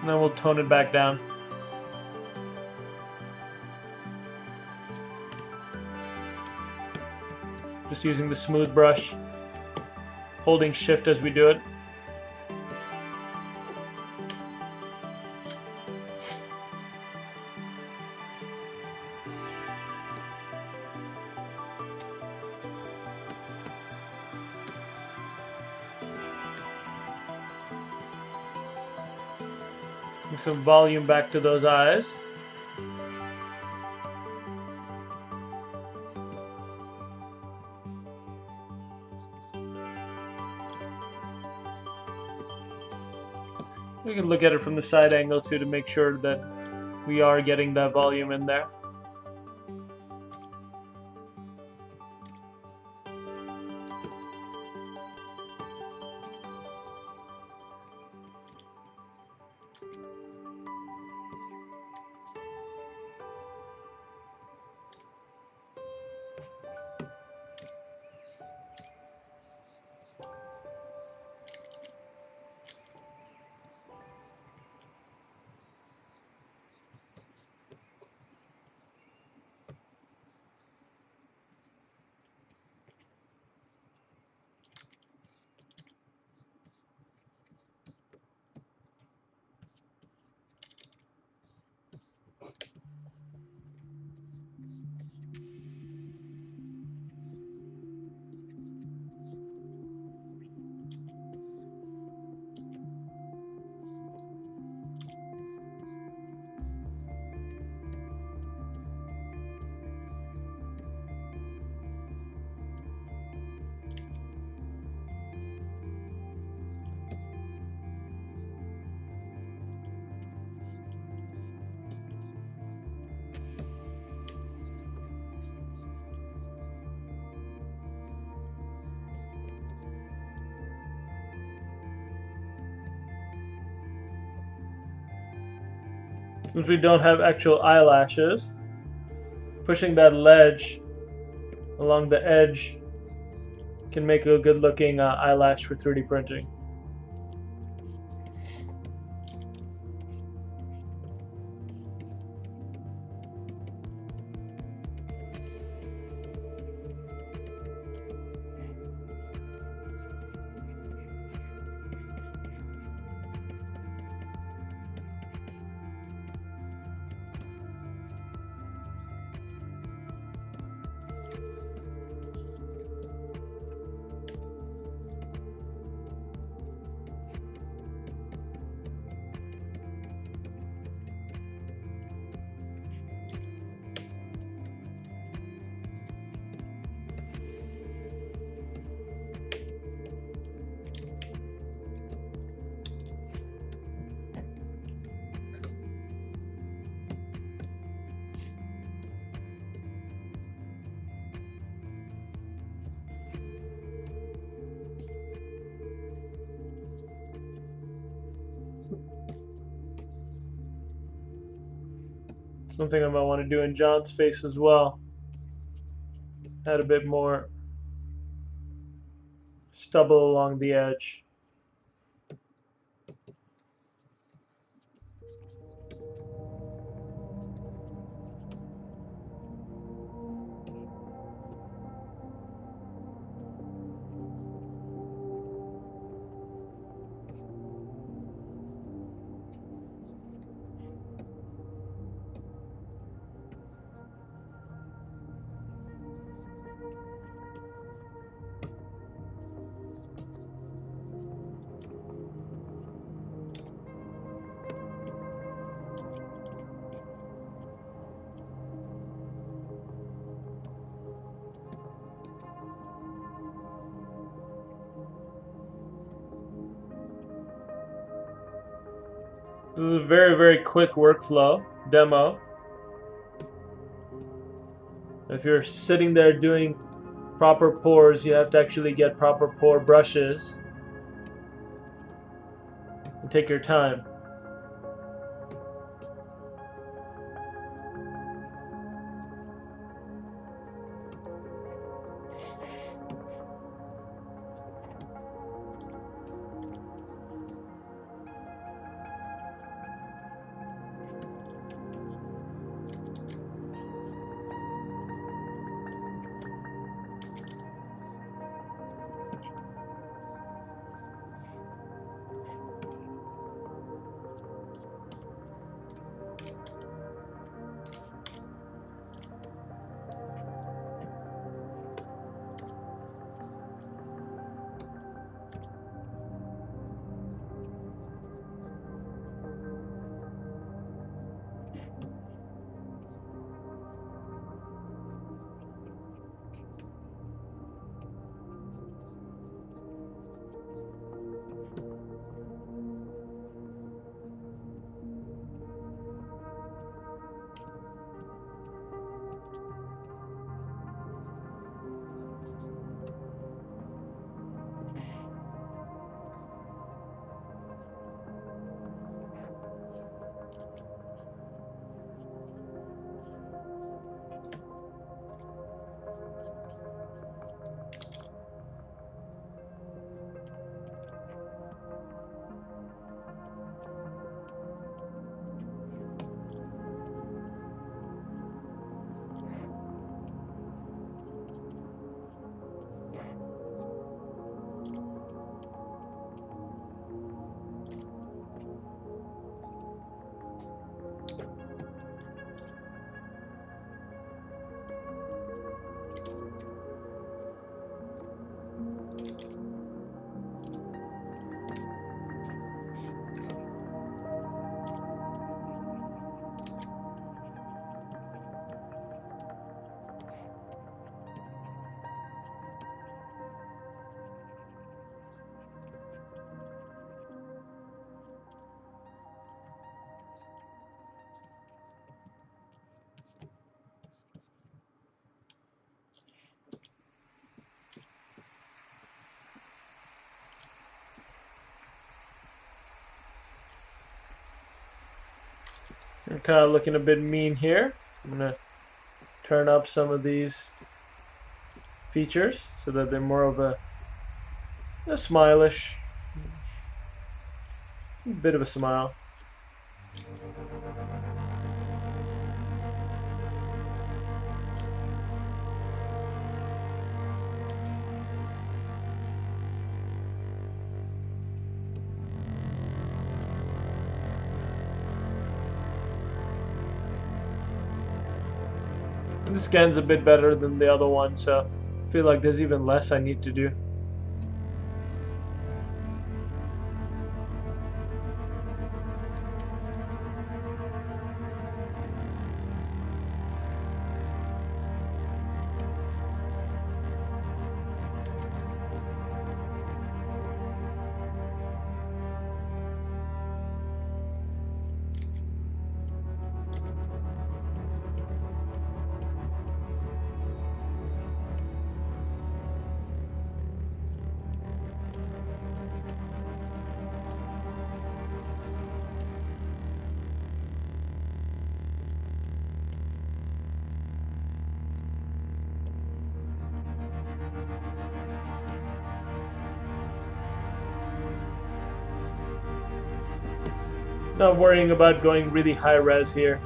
and then we'll tone it back down. Just using the smooth brush, holding shift as we do it. Give some volume back to those eyes. We can look at it from the side angle too to make sure that we are getting that volume in there. Since we don't have actual eyelashes, pushing that ledge along the edge can make a good looking eyelash for 3D printing. Something I might want to do in John's face as well. Add a bit more stubble along the edge. This is a very, very quick workflow demo. If you're sitting there doing proper pours, you have to actually get proper pour brushes and take your time. I'm kind of looking a bit mean here. I'm gonna turn up some of these features so that they're more of a smilish, bit of a smile. This scan's a bit better than the other one, so I feel like there's even less I need to do. Not worrying about going really high res here,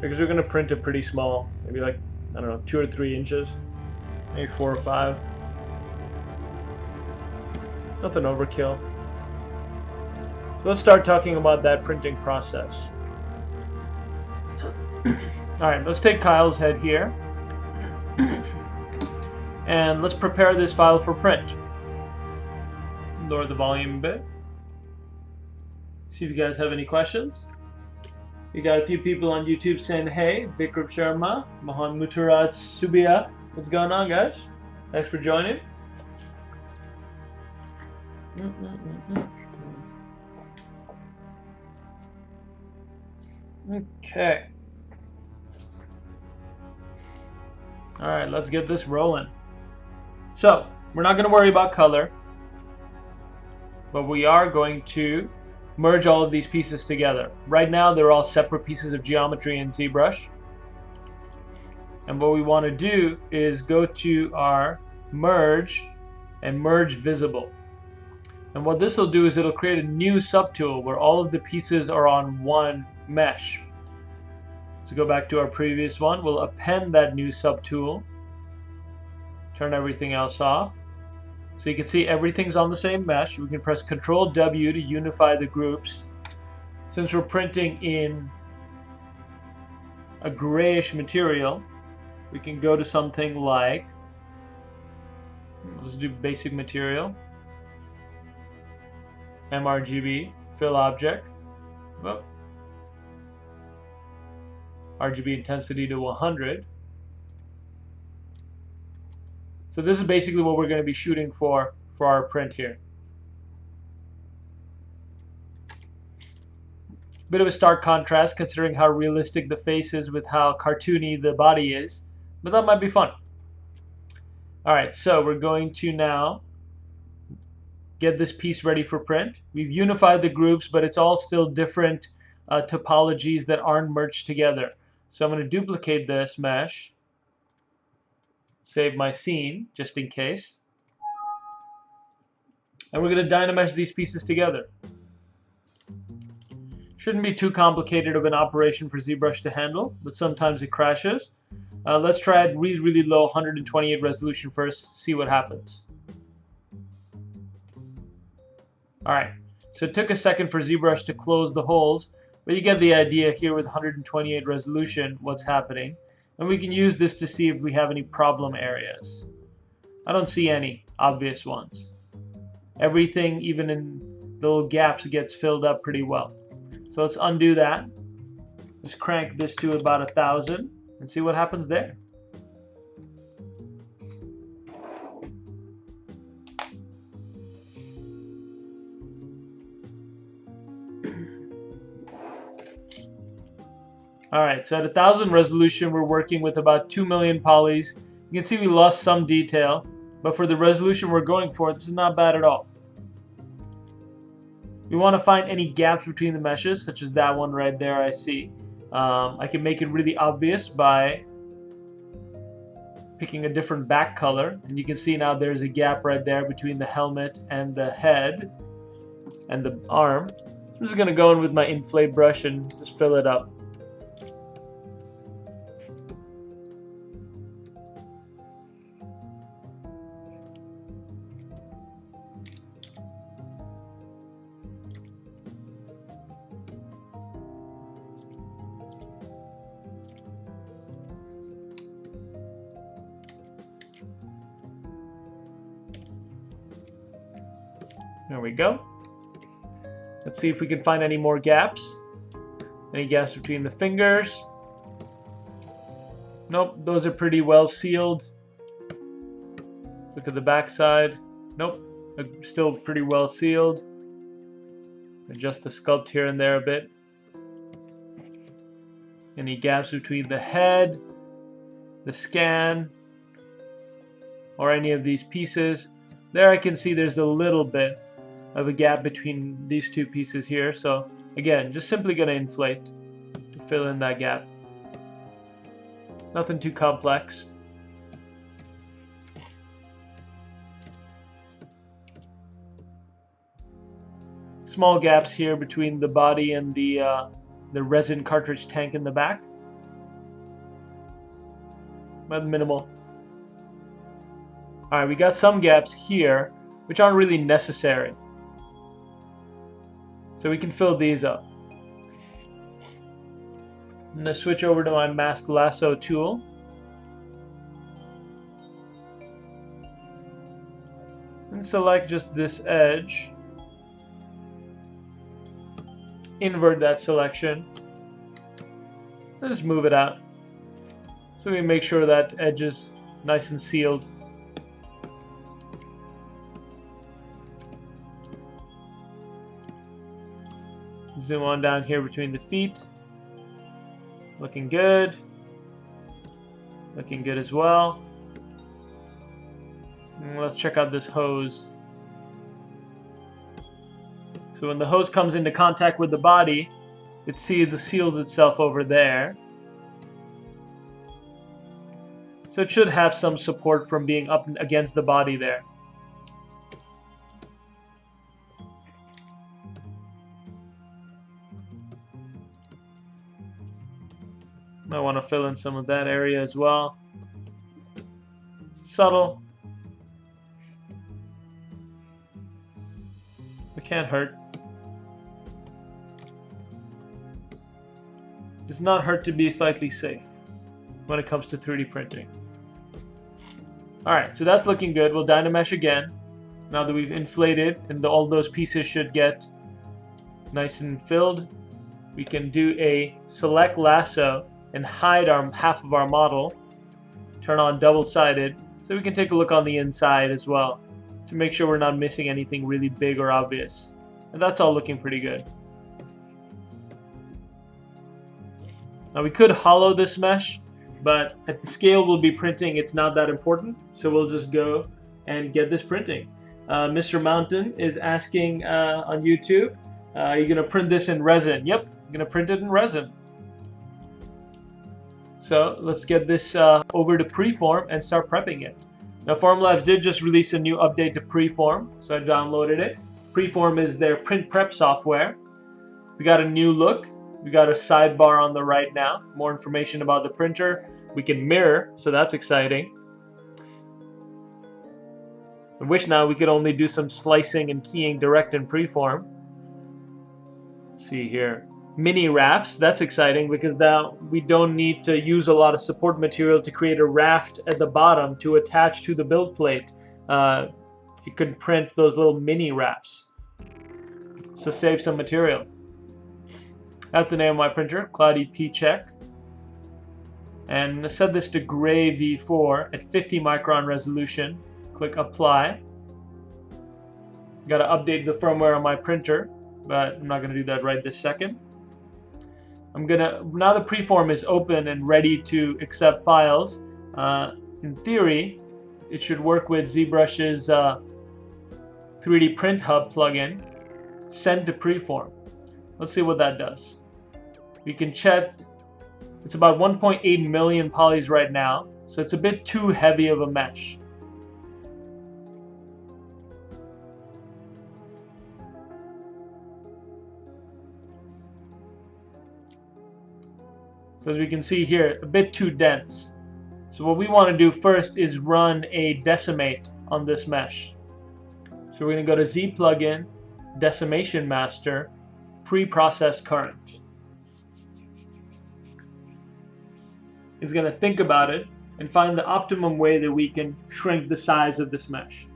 because we're going to print it pretty small, maybe like, I don't know, 2 or 3 inches, maybe 4 or 5. Nothing overkill. So let's start talking about that printing process. Alright, let's take Kyle's head here, and let's prepare this file for print. Lower the volume a bit. See if you guys have any questions. We got a few people on YouTube saying, hey, Vikram Sharma, Mohan Muturat Subia. What's going on, guys? Thanks for joining. Okay. Alright, let's get this rolling. So, we're not going to worry about color, but we are going to merge all of these pieces together. Right now they're all separate pieces of geometry in ZBrush. And what we want to do is go to our merge and merge visible. And what this will do is it'll create a new subtool where all of the pieces are on one mesh. So go back to our previous one. We'll append that new subtool. Turn everything else off. So you can see everything's on the same mesh. We can press Ctrl W to unify the groups. Since we're printing in a grayish material, we can go to something like, let's do basic material, mRGB, fill object, well, RGB intensity to 100. So this is basically what we're going to be shooting for our print here. Bit of a stark contrast considering how realistic the face is with how cartoony the body is, but that might be fun. Alright, so we're going to now get this piece ready for print. We've unified the groups, but it's all still different topologies that aren't merged together. So I'm going to duplicate this mesh. Save my scene, just in case. And we're going to dynamesh these pieces together. Shouldn't be too complicated of an operation for ZBrush to handle, but sometimes it crashes. Let's try it really, really low, 128 resolution first, see what happens. Alright, so it took a second for ZBrush to close the holes, but you get the idea here with 128 resolution, what's happening. And we can use this to see if we have any problem areas. I don't see any obvious ones. Everything, even in the little gaps, gets filled up pretty well. So let's undo that. Let's crank this to about 1,000 and see what happens there. Alright, so at 1,000 resolution, we're working with about 2 million polys. You can see we lost some detail, but for the resolution we're going for, this is not bad at all. We want to find any gaps between the meshes, such as that one right there I see. I can make it really obvious by picking a different back color, and you can see now there's a gap right there between the helmet and the head and the arm. I'm just going to go in with my inflate brush and just fill it up. There we go. Let's see if we can find any more gaps. Any gaps between the fingers? Nope, those are pretty well sealed. Let's look at the back side. Nope, still pretty well sealed. Adjust the sculpt here and there a bit. Any gaps between the head, the scan, or any of these pieces? There I can see there's a little bit of a gap between these two pieces here. So again, just simply going to inflate to fill in that gap. Nothing too complex. Small gaps here between the body and the resin cartridge tank in the back, but minimal. Alright, we got some gaps here which aren't really necessary, so we can fill these up. I'm going to switch over to my mask lasso tool. And select just this edge. Invert that selection. And just move it out. So we make sure that edge is nice and sealed. Zoom on down here between the feet. Looking good. Looking good as well. And let's check out this hose. So when the hose comes into contact with the body, it seals itself over there. So it should have some support from being up against the body there. I want to fill in some of that area as well. Subtle. It can't hurt. It does not hurt to be slightly safe when it comes to 3D printing. Alright, so that's looking good. We'll Dynamesh again. Now that we've inflated and all those pieces should get nice and filled, we can do a select lasso and hide half of our model. Turn on double-sided so we can take a look on the inside as well to make sure we're not missing anything really big or obvious. And that's all looking pretty good. Now we could hollow this mesh, but at the scale we'll be printing, it's not that important. So we'll just go and get this printing. Mr. Mountain is asking on YouTube, are you going to print this in resin? Yep, I'm going to print it in resin. So let's get this over to Preform and start prepping it. Now Formlabs did just release a new update to Preform, so I downloaded it. Preform is their print prep software. It's got a new look. We got a sidebar on the right now. More information about the printer. We can mirror, so that's exciting. I wish now we could only do some slicing and keying direct in Preform. Let's see here. Mini rafts, that's exciting because now we don't need to use a lot of support material to create a raft at the bottom to attach to the build plate. You can print those little mini rafts. So save some material. That's the name of my printer, Cloudy P Check. And set this to gray V4 at 50 micron resolution. Click apply. Got to update the firmware on my printer, but I'm not going to do that right this second. Now the Preform is open and ready to accept files. In theory, it should work with ZBrush's 3D Print Hub plugin. send to preform. Let's see what that does. We can check. It's about 1.8 million polys right now, so it's a bit too heavy of a mesh. So as we can see here, a bit too dense. So what we want to do first is run a decimate on this mesh. So we're going to go to Z plugin, decimation master, pre-process current. It's going to think about it and find the optimum way that we can shrink the size of this mesh.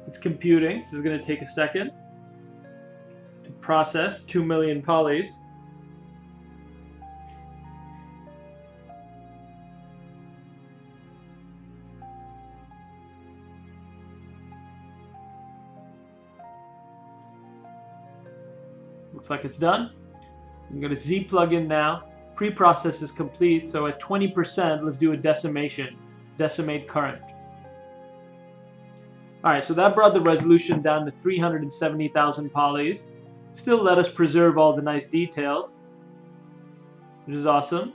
It's computing, so it's going to take a second to process 2 million polys. Looks like it's done. I'm going to Z plugin now. Pre-process is complete, so at 20%, let's do a decimation. Decimate current. Alright, so that brought the resolution down to 370,000 polys. Still let us preserve all the nice details, which is awesome.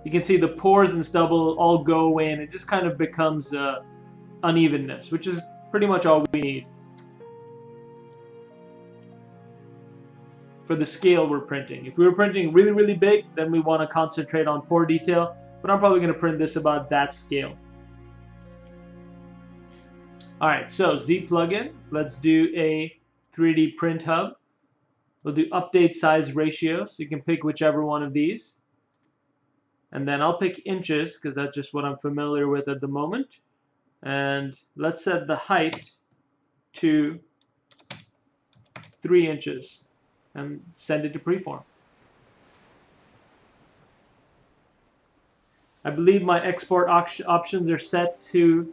You can see the pores and stubble all go away and it just kind of becomes unevenness, which is pretty much all we need for the scale we're printing. If we were printing really, really big, then we want to concentrate on pore detail, but I'm probably going to print this about that scale. Alright, so Z plugin, let's do a 3D print hub. We'll do update size ratio, so you can pick whichever one of these. And then I'll pick inches, because that's just what I'm familiar with at the moment. And let's set the height to 3 inches and send it to preform. I believe my export options are set to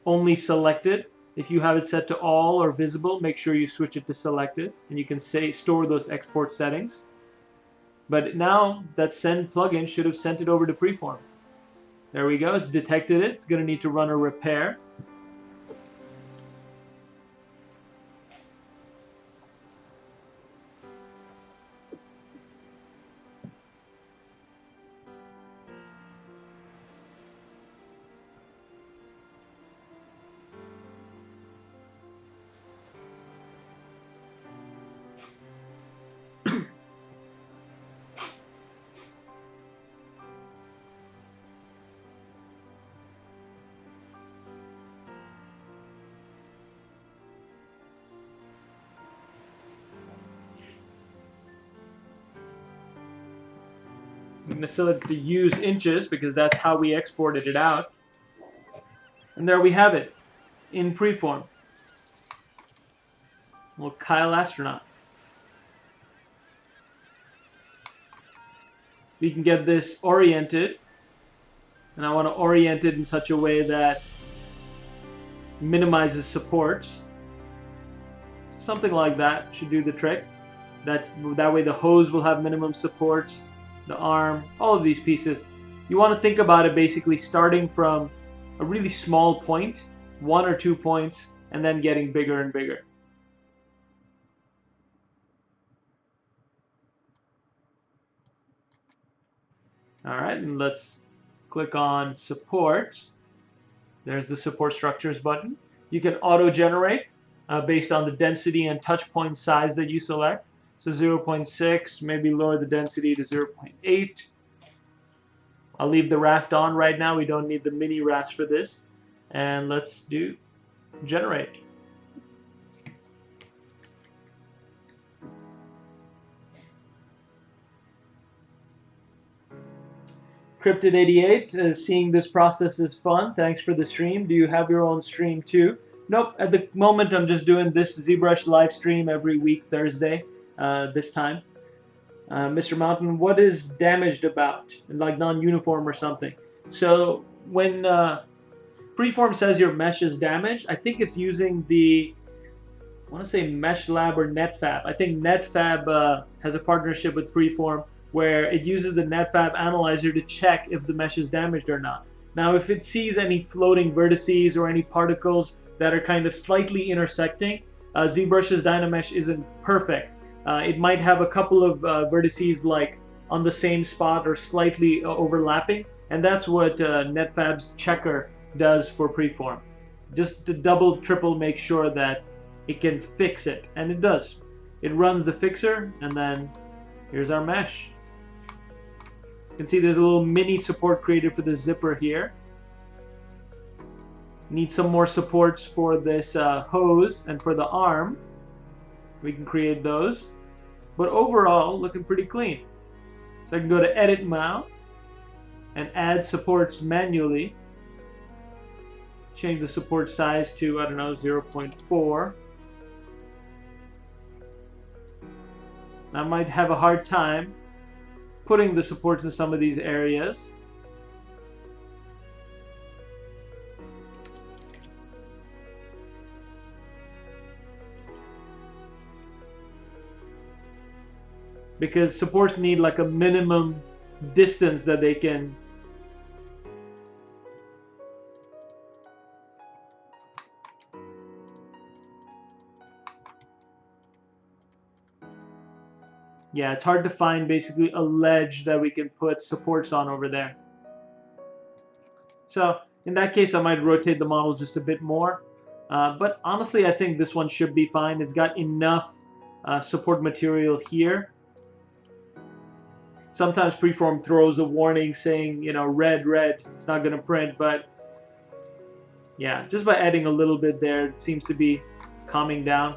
only selected. If you have it set to all or visible, make sure you switch it to selected, and you can store those export settings. But now that send plugin should have sent it over to preform. There we go, it's detected it. It's going to need to run a repair. I'm going to select the use inches because that's how we exported it out. And there we have it in preform. Well, Kyle Astronaut. We can get this oriented, and I want to orient it in such a way that minimizes support. Something like that should do the trick. That way the hose will have minimum support, the arm, all of these pieces. You want to think about it basically starting from a really small point, 1 or 2 points, and then getting bigger and bigger. Alright, and let's click on support. There's the support structures button. You can auto-generate based on the density and touch point size that you select. So 0.6, maybe lower the density to 0.8. I'll leave the raft on right now. We don't need the mini rafts for this. And let's do generate. Cryptid88, seeing this process is fun. Thanks for the stream. Do you have your own stream too? Nope, at the moment I'm just doing this ZBrush live stream every week, Thursday, this time. Mr. Mountain, what is damaged about? Like non-uniform or something? So when Preform says your mesh is damaged. I think it's using the, I want to say Mesh Lab or NetFab. I think NetFab has a partnership with Preform where it uses the NetFab analyzer to check if the mesh is damaged or not. Now, if it sees any floating vertices or any particles that are kind of slightly intersecting, ZBrush's Dynamesh isn't perfect. It might have a couple of vertices like on the same spot or slightly overlapping, and that's what NetFab's checker does for Preform. Just to double, triple make sure that it can fix it, and it does. It runs the fixer, and then here's our mesh. You can see there's a little mini support created for the zipper here. Need some more supports for this hose and for the arm. We can create those, but overall looking pretty clean. So I can go to edit now and add supports manually. Change the support size to, I don't know, 0.4. I might have a hard time putting the supports in some of these areas. Because supports need like a minimum distance that they can yeah, it's hard to find basically a ledge that we can put supports on over there. So in that case, I might rotate the model just a bit more. But honestly, I think this one should be fine. It's got enough support material here. Sometimes Preform throws a warning saying, you know, red, it's not going to print. But yeah, just by adding a little bit there, it seems to be calming down.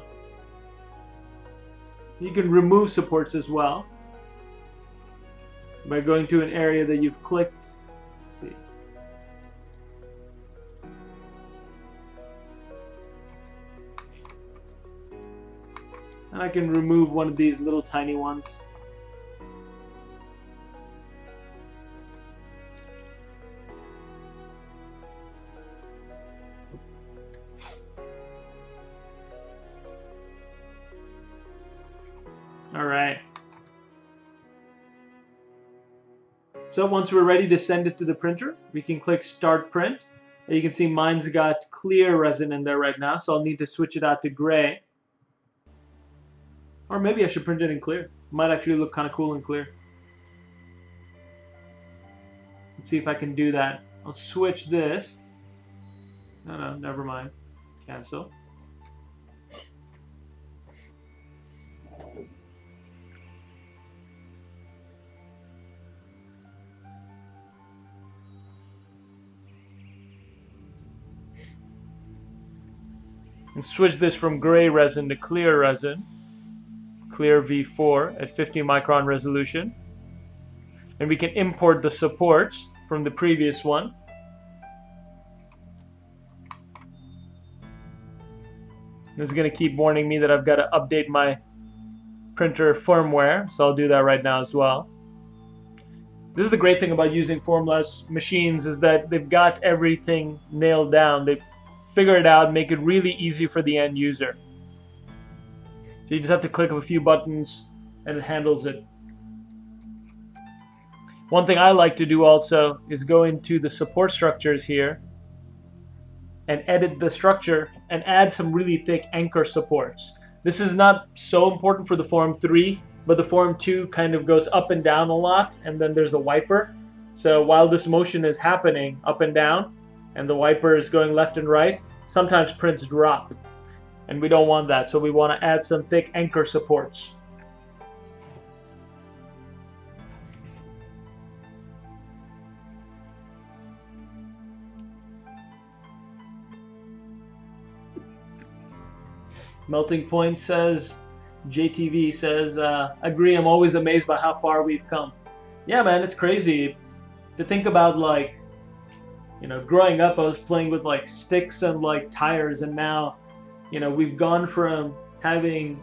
You can remove supports as well by going to an area that you've clicked. Let's see. And I can remove one of these little tiny ones. All right. So once we're ready to send it to the printer, we can click Start Print. And you can see mine's got clear resin in there right now, so I'll need to switch it out to gray. Or maybe I should print it in clear. It might actually look kind of cool in clear. Let's see if I can do that. I'll switch this. No, never mind. Cancel. And switch this from gray resin to clear resin. Clear V4 at 50 micron resolution. And we can import the supports from the previous one. This is going to keep warning me that I've got to update my printer firmware, so I'll do that right now as well. This is the great thing about using formless machines, is that they've got everything nailed down. They figure it out, make it really easy for the end user. So you just have to click a few buttons and it handles it. One thing I like to do also is go into the support structures here and edit the structure and add some really thick anchor supports. This is not so important for the Form 3, but the Form 2 kind of goes up and down a lot, and then there's a wiper. So while this motion is happening up and down, and the wiper is going left and right, sometimes prints drop. And we don't want that, so we want to add some thick anchor supports. Melting Point says, JTV says, agree, I'm always amazed by how far we've come. Yeah, man, it's crazy. To think about, like, you know, growing up I was playing with like sticks and like tires, and now, you know, we've gone from having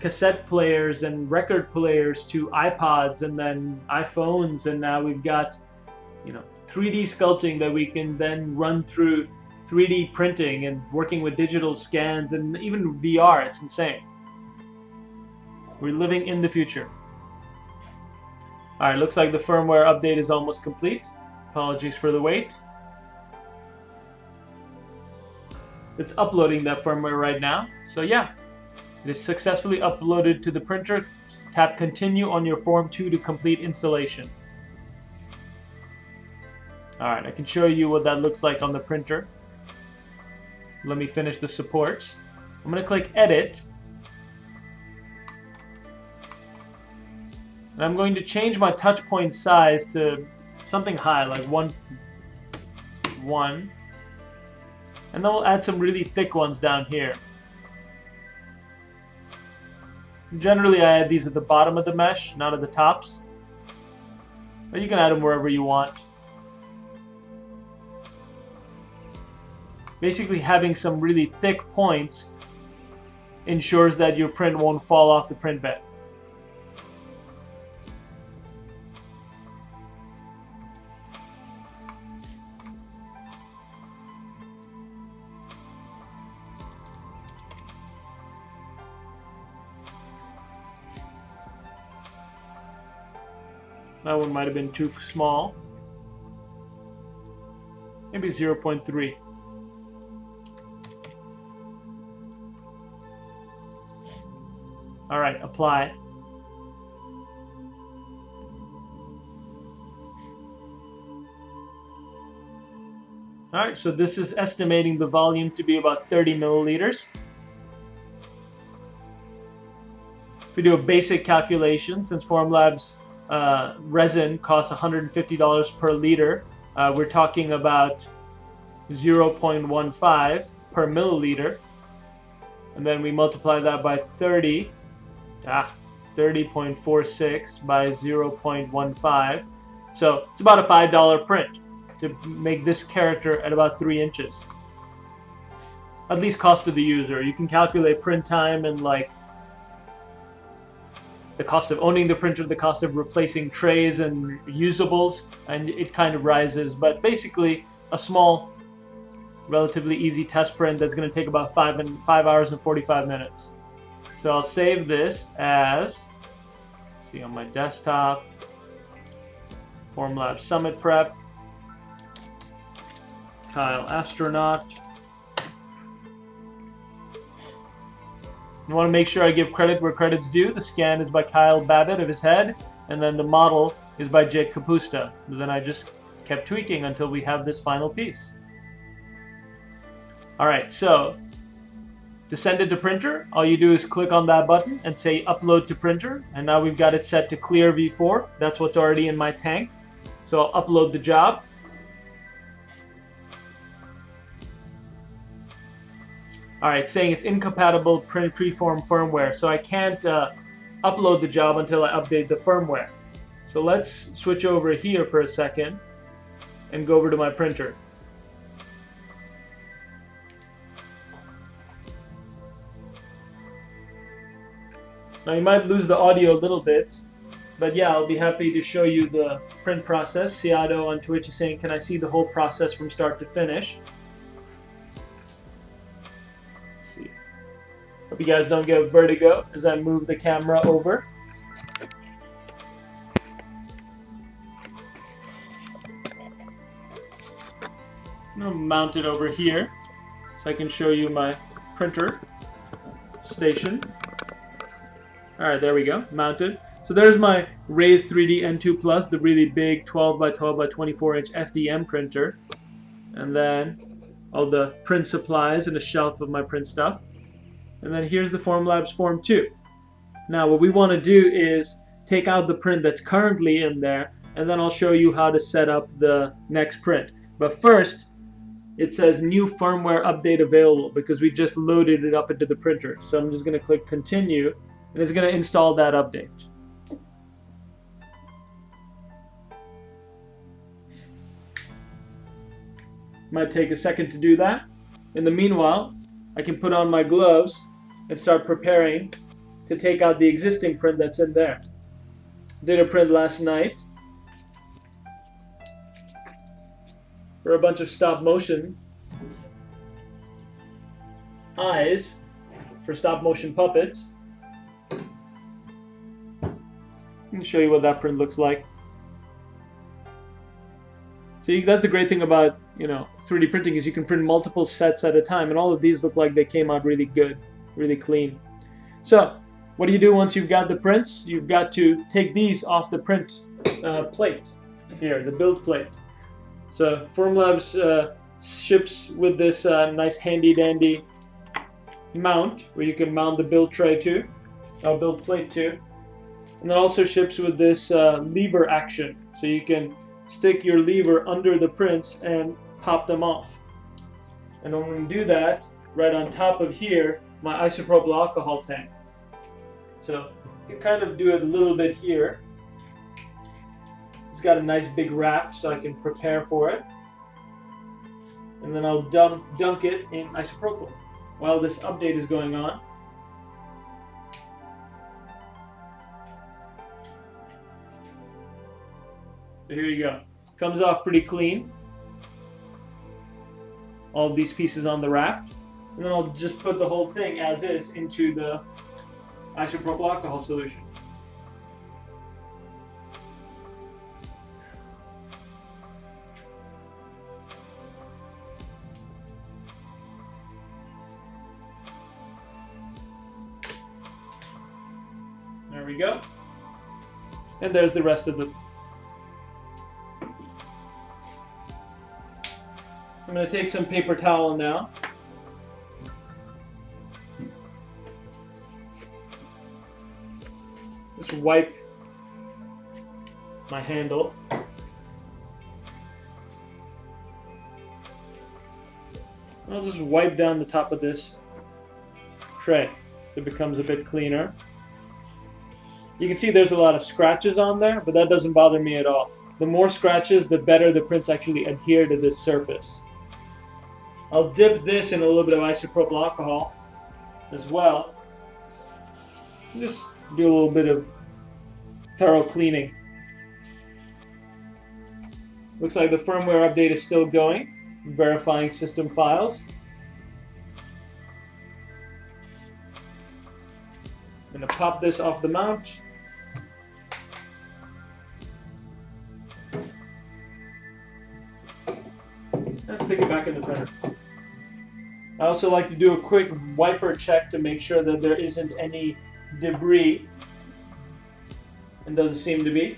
cassette players and record players to iPods and then iPhones, and now we've got, you know, 3D sculpting that we can then run through 3D printing and working with digital scans and even VR. It's insane. We're living in the future. Alright, looks like the firmware update is almost complete. Apologies for the wait. It's uploading that firmware right now. So yeah, it is successfully uploaded to the printer. Tap continue on your Form 2 to complete installation. Alright, I can show you what that looks like on the printer. Let me finish the supports. I'm going to click edit. And I'm going to change my touch point size to something high, like 1. And then we'll add some really thick ones down here. Generally, I add these at the bottom of the mesh, not at the tops. But you can add them wherever you want. Basically, having some really thick points ensures that your print won't fall off the print bed. That one might have been too small. Maybe 0.3. Alright, apply. Alright, so this is estimating the volume to be about 30 milliliters. If we do a basic calculation, since Formlabs resin costs $150 per liter, we're talking about 0.15 per milliliter, and then we multiply that by 30, 30.46 by 0.15, so it's about a $5 print to make this character at about 3 inches. At least cost to the user. You can calculate print time and like the cost of owning the printer, the cost of replacing trays and usables, and it kind of rises. But basically, a small, relatively easy test print that's going to take about 5 hours and 45 minutes. So I'll save this as, see, on my desktop, Formlabs Summit Prep, Kyle Astronaut. You want to make sure I give credit where credit's due. The scan is by Kyle Babbitt of his head, and then the model is by Jake Kapusta. And then I just kept tweaking until we have this final piece. Alright, so to send it to printer, all you do is click on that button and say upload to printer, and now we've got it set to clear v4. That's what's already in my tank. So I'll upload the job. Alright, saying it's incompatible print freeform firmware, so I can't upload the job until I update the firmware. So let's switch over here for a second and go over to my printer. Now you might lose the audio a little bit, but yeah, I'll be happy to show you the print process. Ciado on Twitch is saying, can I see the whole process from start to finish? Hope you guys don't get vertigo as I move the camera over. I'm going to mount it over here so I can show you my printer station. Alright, there we go, mounted. So there's my Raise 3D N2 Plus, the really big 12 by 12 by 24 inch FDM printer. And then all the print supplies and a shelf of my print stuff. And then here's the Formlabs Form 2. Now what we want to do is take out the print that's currently in there, and then I'll show you how to set up the next print. But first, it says new firmware update available because we just loaded it up into the printer. So I'm just going to click continue, and it's going to install that update. Might take a second to do that. In the meanwhile, I can put on my gloves and start preparing to take out the existing print that's in there. Did a print last night. for a bunch of stop motion eyes for stop motion puppets. Let me show you what that print looks like. So that's the great thing about 3D printing, is you can print multiple sets at a time, and all of these look like they came out really good, really clean. So what do you do once you've got the prints? You've got to take these off the print plate here, the build plate. So Formlabs ships with this nice handy dandy mount where you can mount the build tray to, build plate to, and then also ships with this lever action, so you can stick your lever under the prints and pop them off. And I'm going to do that right on top of here, my isopropyl alcohol tank. So you can kind of do it a little bit here. It's got a nice big raft, so I can prepare for it. And then I'll dunk it in isopropyl while this update is going on. So here you go. Comes off pretty clean. All of these pieces on the raft. And then I'll just put the whole thing as is into the isopropyl alcohol solution. There we go. And there's the rest of the... I'm going to take some paper towel now. Just wipe my handle. I'll just wipe down the top of this tray so it becomes a bit cleaner. You can see there's a lot of scratches on there, but that doesn't bother me at all. The more scratches, the better the prints actually adhere to this surface. I'll dip this in a little bit of isopropyl alcohol as well. Just do a little bit of thorough cleaning. Looks like the firmware update is still going, verifying system files. I'm going to pop this off the mount. Let's stick it back in the printer. I also like to do a quick wiper check to make sure that there isn't any debris, and doesn't seem to be.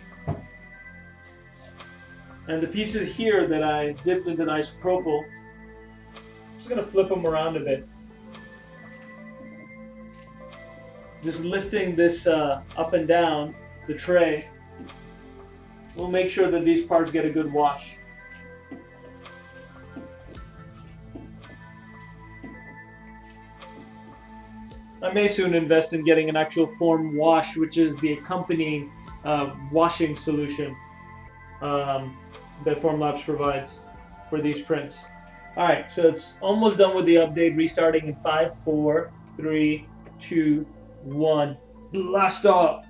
And the pieces here that I dipped into the isopropyl, I'm just going to flip them around a bit. Just lifting this up and down the tray will make sure that these parts get a good wash. I may soon invest in getting an actual form wash, which is the accompanying washing solution that Formlabs provides for these prints. Alright, so it's almost done with the update, restarting in 5, 4, 3, 2, 1. Blast off!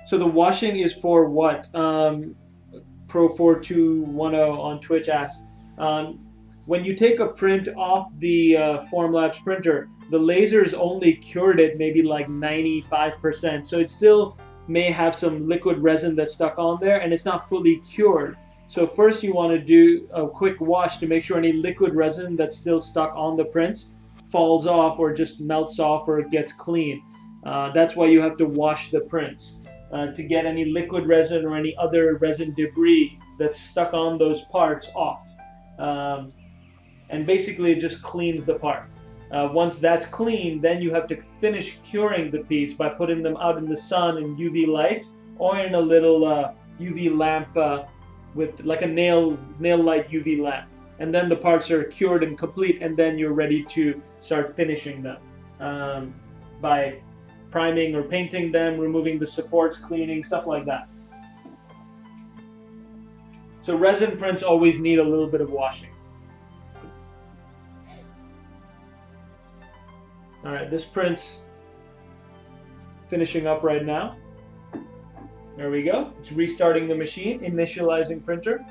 So the washing is for what? Pro4210 on Twitch asks, when you take a print off the Formlabs printer, the lasers only cured it maybe like 95%, so it still may have some liquid resin that's stuck on there, and it's not fully cured. So first you want to do a quick wash to make sure any liquid resin that's still stuck on the prints falls off or just melts off or it gets clean. That's why you have to wash the prints. To get any liquid resin or any other resin debris that's stuck on those parts off. And basically it just cleans the part. Once that's clean, then you have to finish curing the piece by putting them out in the sun in UV light or in a little UV lamp with like a nail light UV lamp. And then the parts are cured and complete, and then you're ready to start finishing them by priming or painting them, removing the supports, cleaning, stuff like that. So resin prints always need a little bit of washing. Alright, this print's finishing up right now. There we go. It's restarting the machine, initializing printer.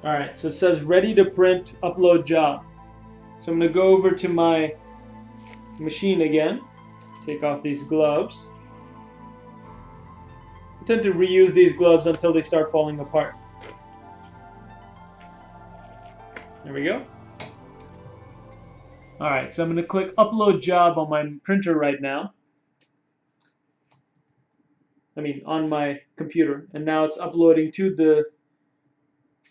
Alright, so it says ready to print, upload job. So I'm going to go over to my machine again, take off these gloves. I tend to reuse these gloves until they start falling apart. There we go. Alright, so I'm going to click upload job on my printer right now. On my computer. And now it's uploading to the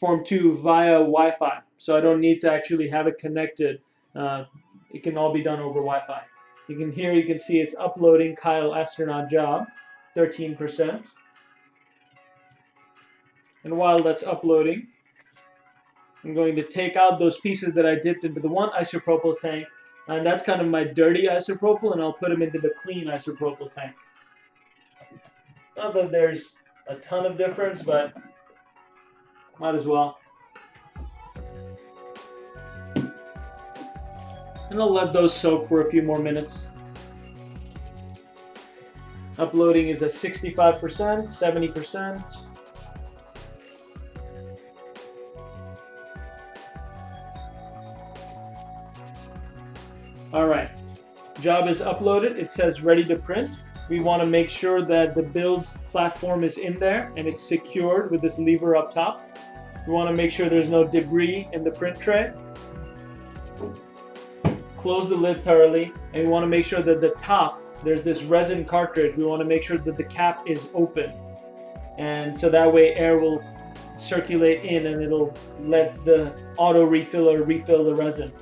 Form 2 via Wi-Fi. So I don't need to actually have it connected. It can all be done over Wi-Fi. You can see it's uploading Kyle astronaut job, 13%. And while that's uploading, I'm going to take out those pieces that I dipped into the one isopropyl tank, and that's kind of my dirty isopropyl, and I'll put them into the clean isopropyl tank. Not that there's a ton of difference, but might as well. And I'll let those soak for a few more minutes. Uploading is at 65%, 70%. Alright, job is uploaded. It says ready to print. We want to make sure that the build platform is in there and it's secured with this lever up top. We want to make sure there's no debris in the print tray. Close the lid thoroughly, and we want to make sure that the top, there's this resin cartridge. We want to make sure that the cap is open, and so that way air will circulate in and it'll let the auto refiller refill the resin.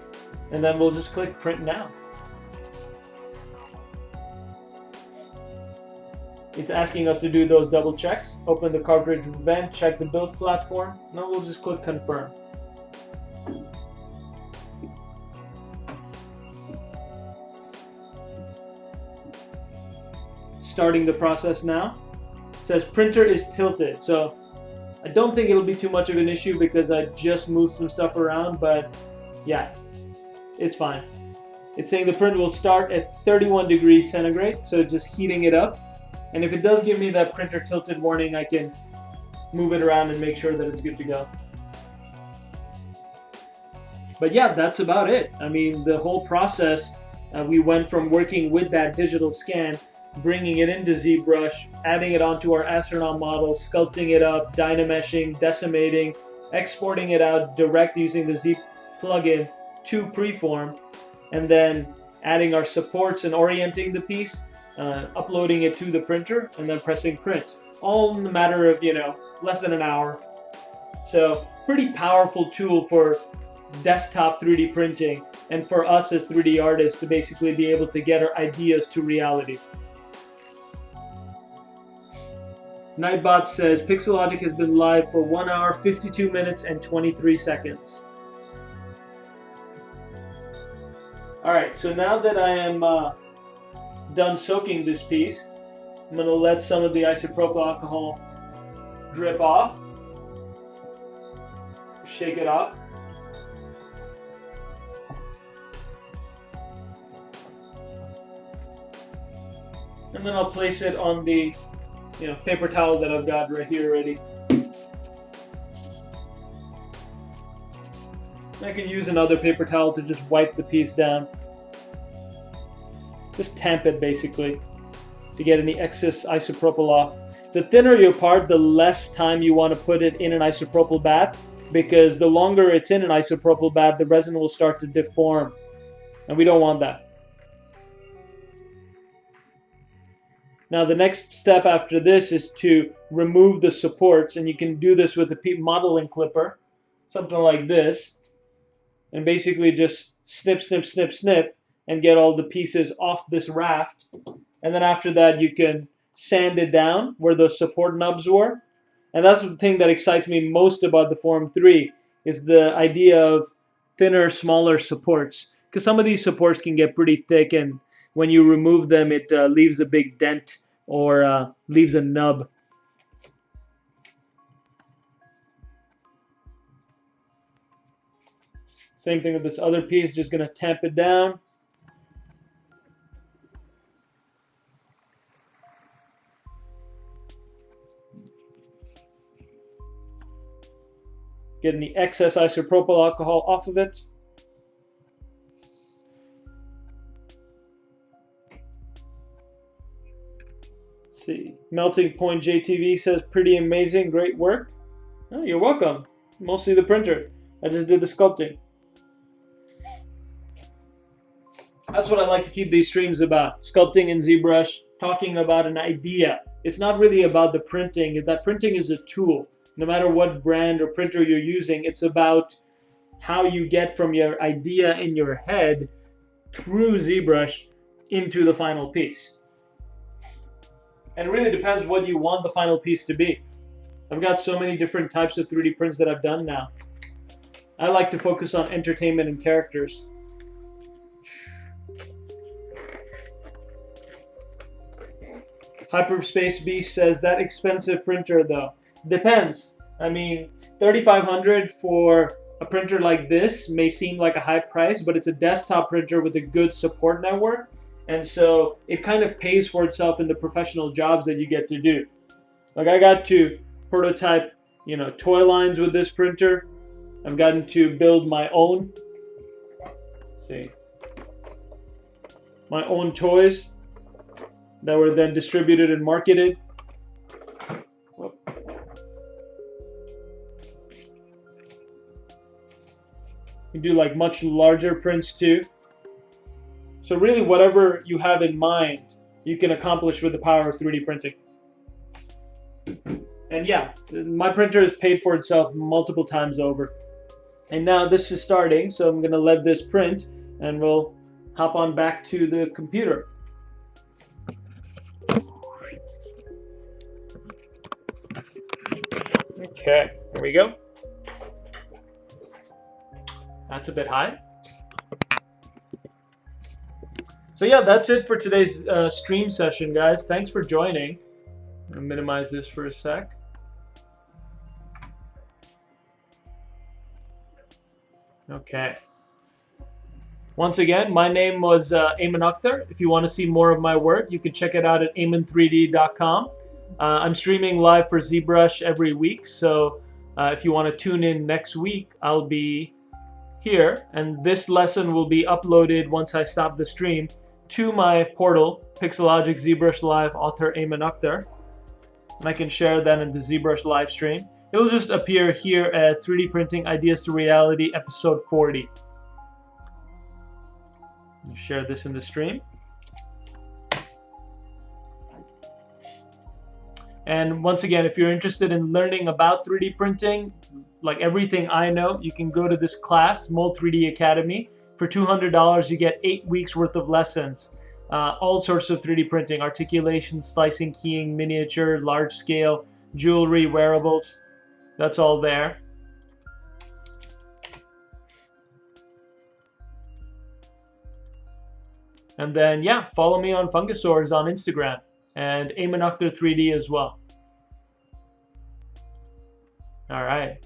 And then we'll just click print now. It's asking us to do those double checks. Open the cartridge vent, check the build platform. Now we'll just click confirm. Starting the process now. It says printer is tilted. So I don't think it'll be too much of an issue because I just moved some stuff around, but yeah, it's fine. It's saying the print will start at 31 degrees centigrade, so just heating it up. And if it does give me that printer tilted warning, I can move it around and make sure that it's good to go. But yeah, that's about it. I mean, the whole process, we went from working with that digital scan, bringing it into ZBrush, adding it onto our astronaut model, sculpting it up, dynameshing, decimating, exporting it out direct using the Z plugin to preform, and then adding our supports and orienting the piece, uploading it to the printer, and then pressing print. All in a matter of, less than an hour. So pretty powerful tool for desktop 3D printing and for us as 3D artists to basically be able to get our ideas to reality. Nightbot says Pixelogic has been live for 1 hour, 52 minutes, and 23 seconds. Alright, so now that I am done soaking this piece, I'm going to let some of the isopropyl alcohol drip off. Shake it off. And then I'll place it on the paper towel that I've got right here ready. I can use another paper towel to just wipe the piece down. Just tamp it basically to get any excess isopropyl off. The thinner your part, the less time you want to put it in an isopropyl bath, because the longer it's in an isopropyl bath, the resin will start to deform, and we don't want that. Now the next step after this is to remove the supports, and you can do this with a modeling clipper, something like this, and basically just snip, snip, snip, snip, and get all the pieces off this raft. And then after that you can sand it down where those support nubs were. And that's the thing that excites me most about the Form 3, is the idea of thinner, smaller supports. Because some of these supports can get pretty thick, and when you remove them, it leaves a big dent or leaves a nub. Same thing with this other piece, just going to tamp it down. Getting the excess isopropyl alcohol off of it. Let's see. Melting Point JTV says pretty amazing, great work. Oh, you're welcome. Mostly the printer. I just did the sculpting. That's what I like to keep these streams about. Sculpting in ZBrush, talking about an idea. It's not really about the printing. That printing is a tool. No matter what brand or printer you're using, it's about how you get from your idea in your head through ZBrush into the final piece. And it really depends what you want the final piece to be. I've got so many different types of 3D prints that I've done now. I like to focus on entertainment and characters. Hyperspace Beast says, that expensive printer though. Depends. I mean, $3,500 for a printer like this may seem like a high price, but it's a desktop printer with a good support network. And so it kind of pays for itself in the professional jobs that you get to do. Like I got to prototype, toy lines with this printer. I've gotten to build my own, my own toys that were then distributed and marketed. You do like much larger prints too. So really whatever you have in mind, you can accomplish with the power of 3D printing. And yeah, my printer has paid for itself multiple times over. And now this is starting, so I'm gonna let this print and we'll hop on back to the computer. Okay, here we go. That's a bit high. So yeah, that's it for today's stream session, guys. Thanks for joining. I'm gonna minimize this for a sec. Okay. Once again, my name was Aiman Akhtar. If you want to see more of my work, you can check it out at aiman3d.com. I'm streaming live for ZBrush every week, so if you want to tune in next week, I'll be here, and this lesson will be uploaded once I stop the stream to my portal, Pixelogic ZBrush Live author Aiman Akhtar, and I can share that in the ZBrush live stream. It will just appear here as 3D Printing Ideas to Reality episode 40. I'll share this in the stream. And once again, if you're interested in learning about 3D printing, like everything I know, you can go to this class, Mold 3D Academy. For $200, you get 8 weeks worth of lessons. All sorts of 3D printing, articulation, slicing, keying, miniature, large scale, jewelry, wearables. That's all there. And then, yeah, follow me on Fungusaurs on Instagram and Aiman Akhtar 3D as well. All right.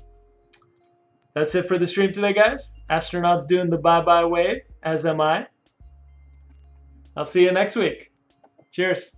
That's it for the stream today, guys. Astronaut's doing the bye-bye wave, as am I. I'll see you next week. Cheers.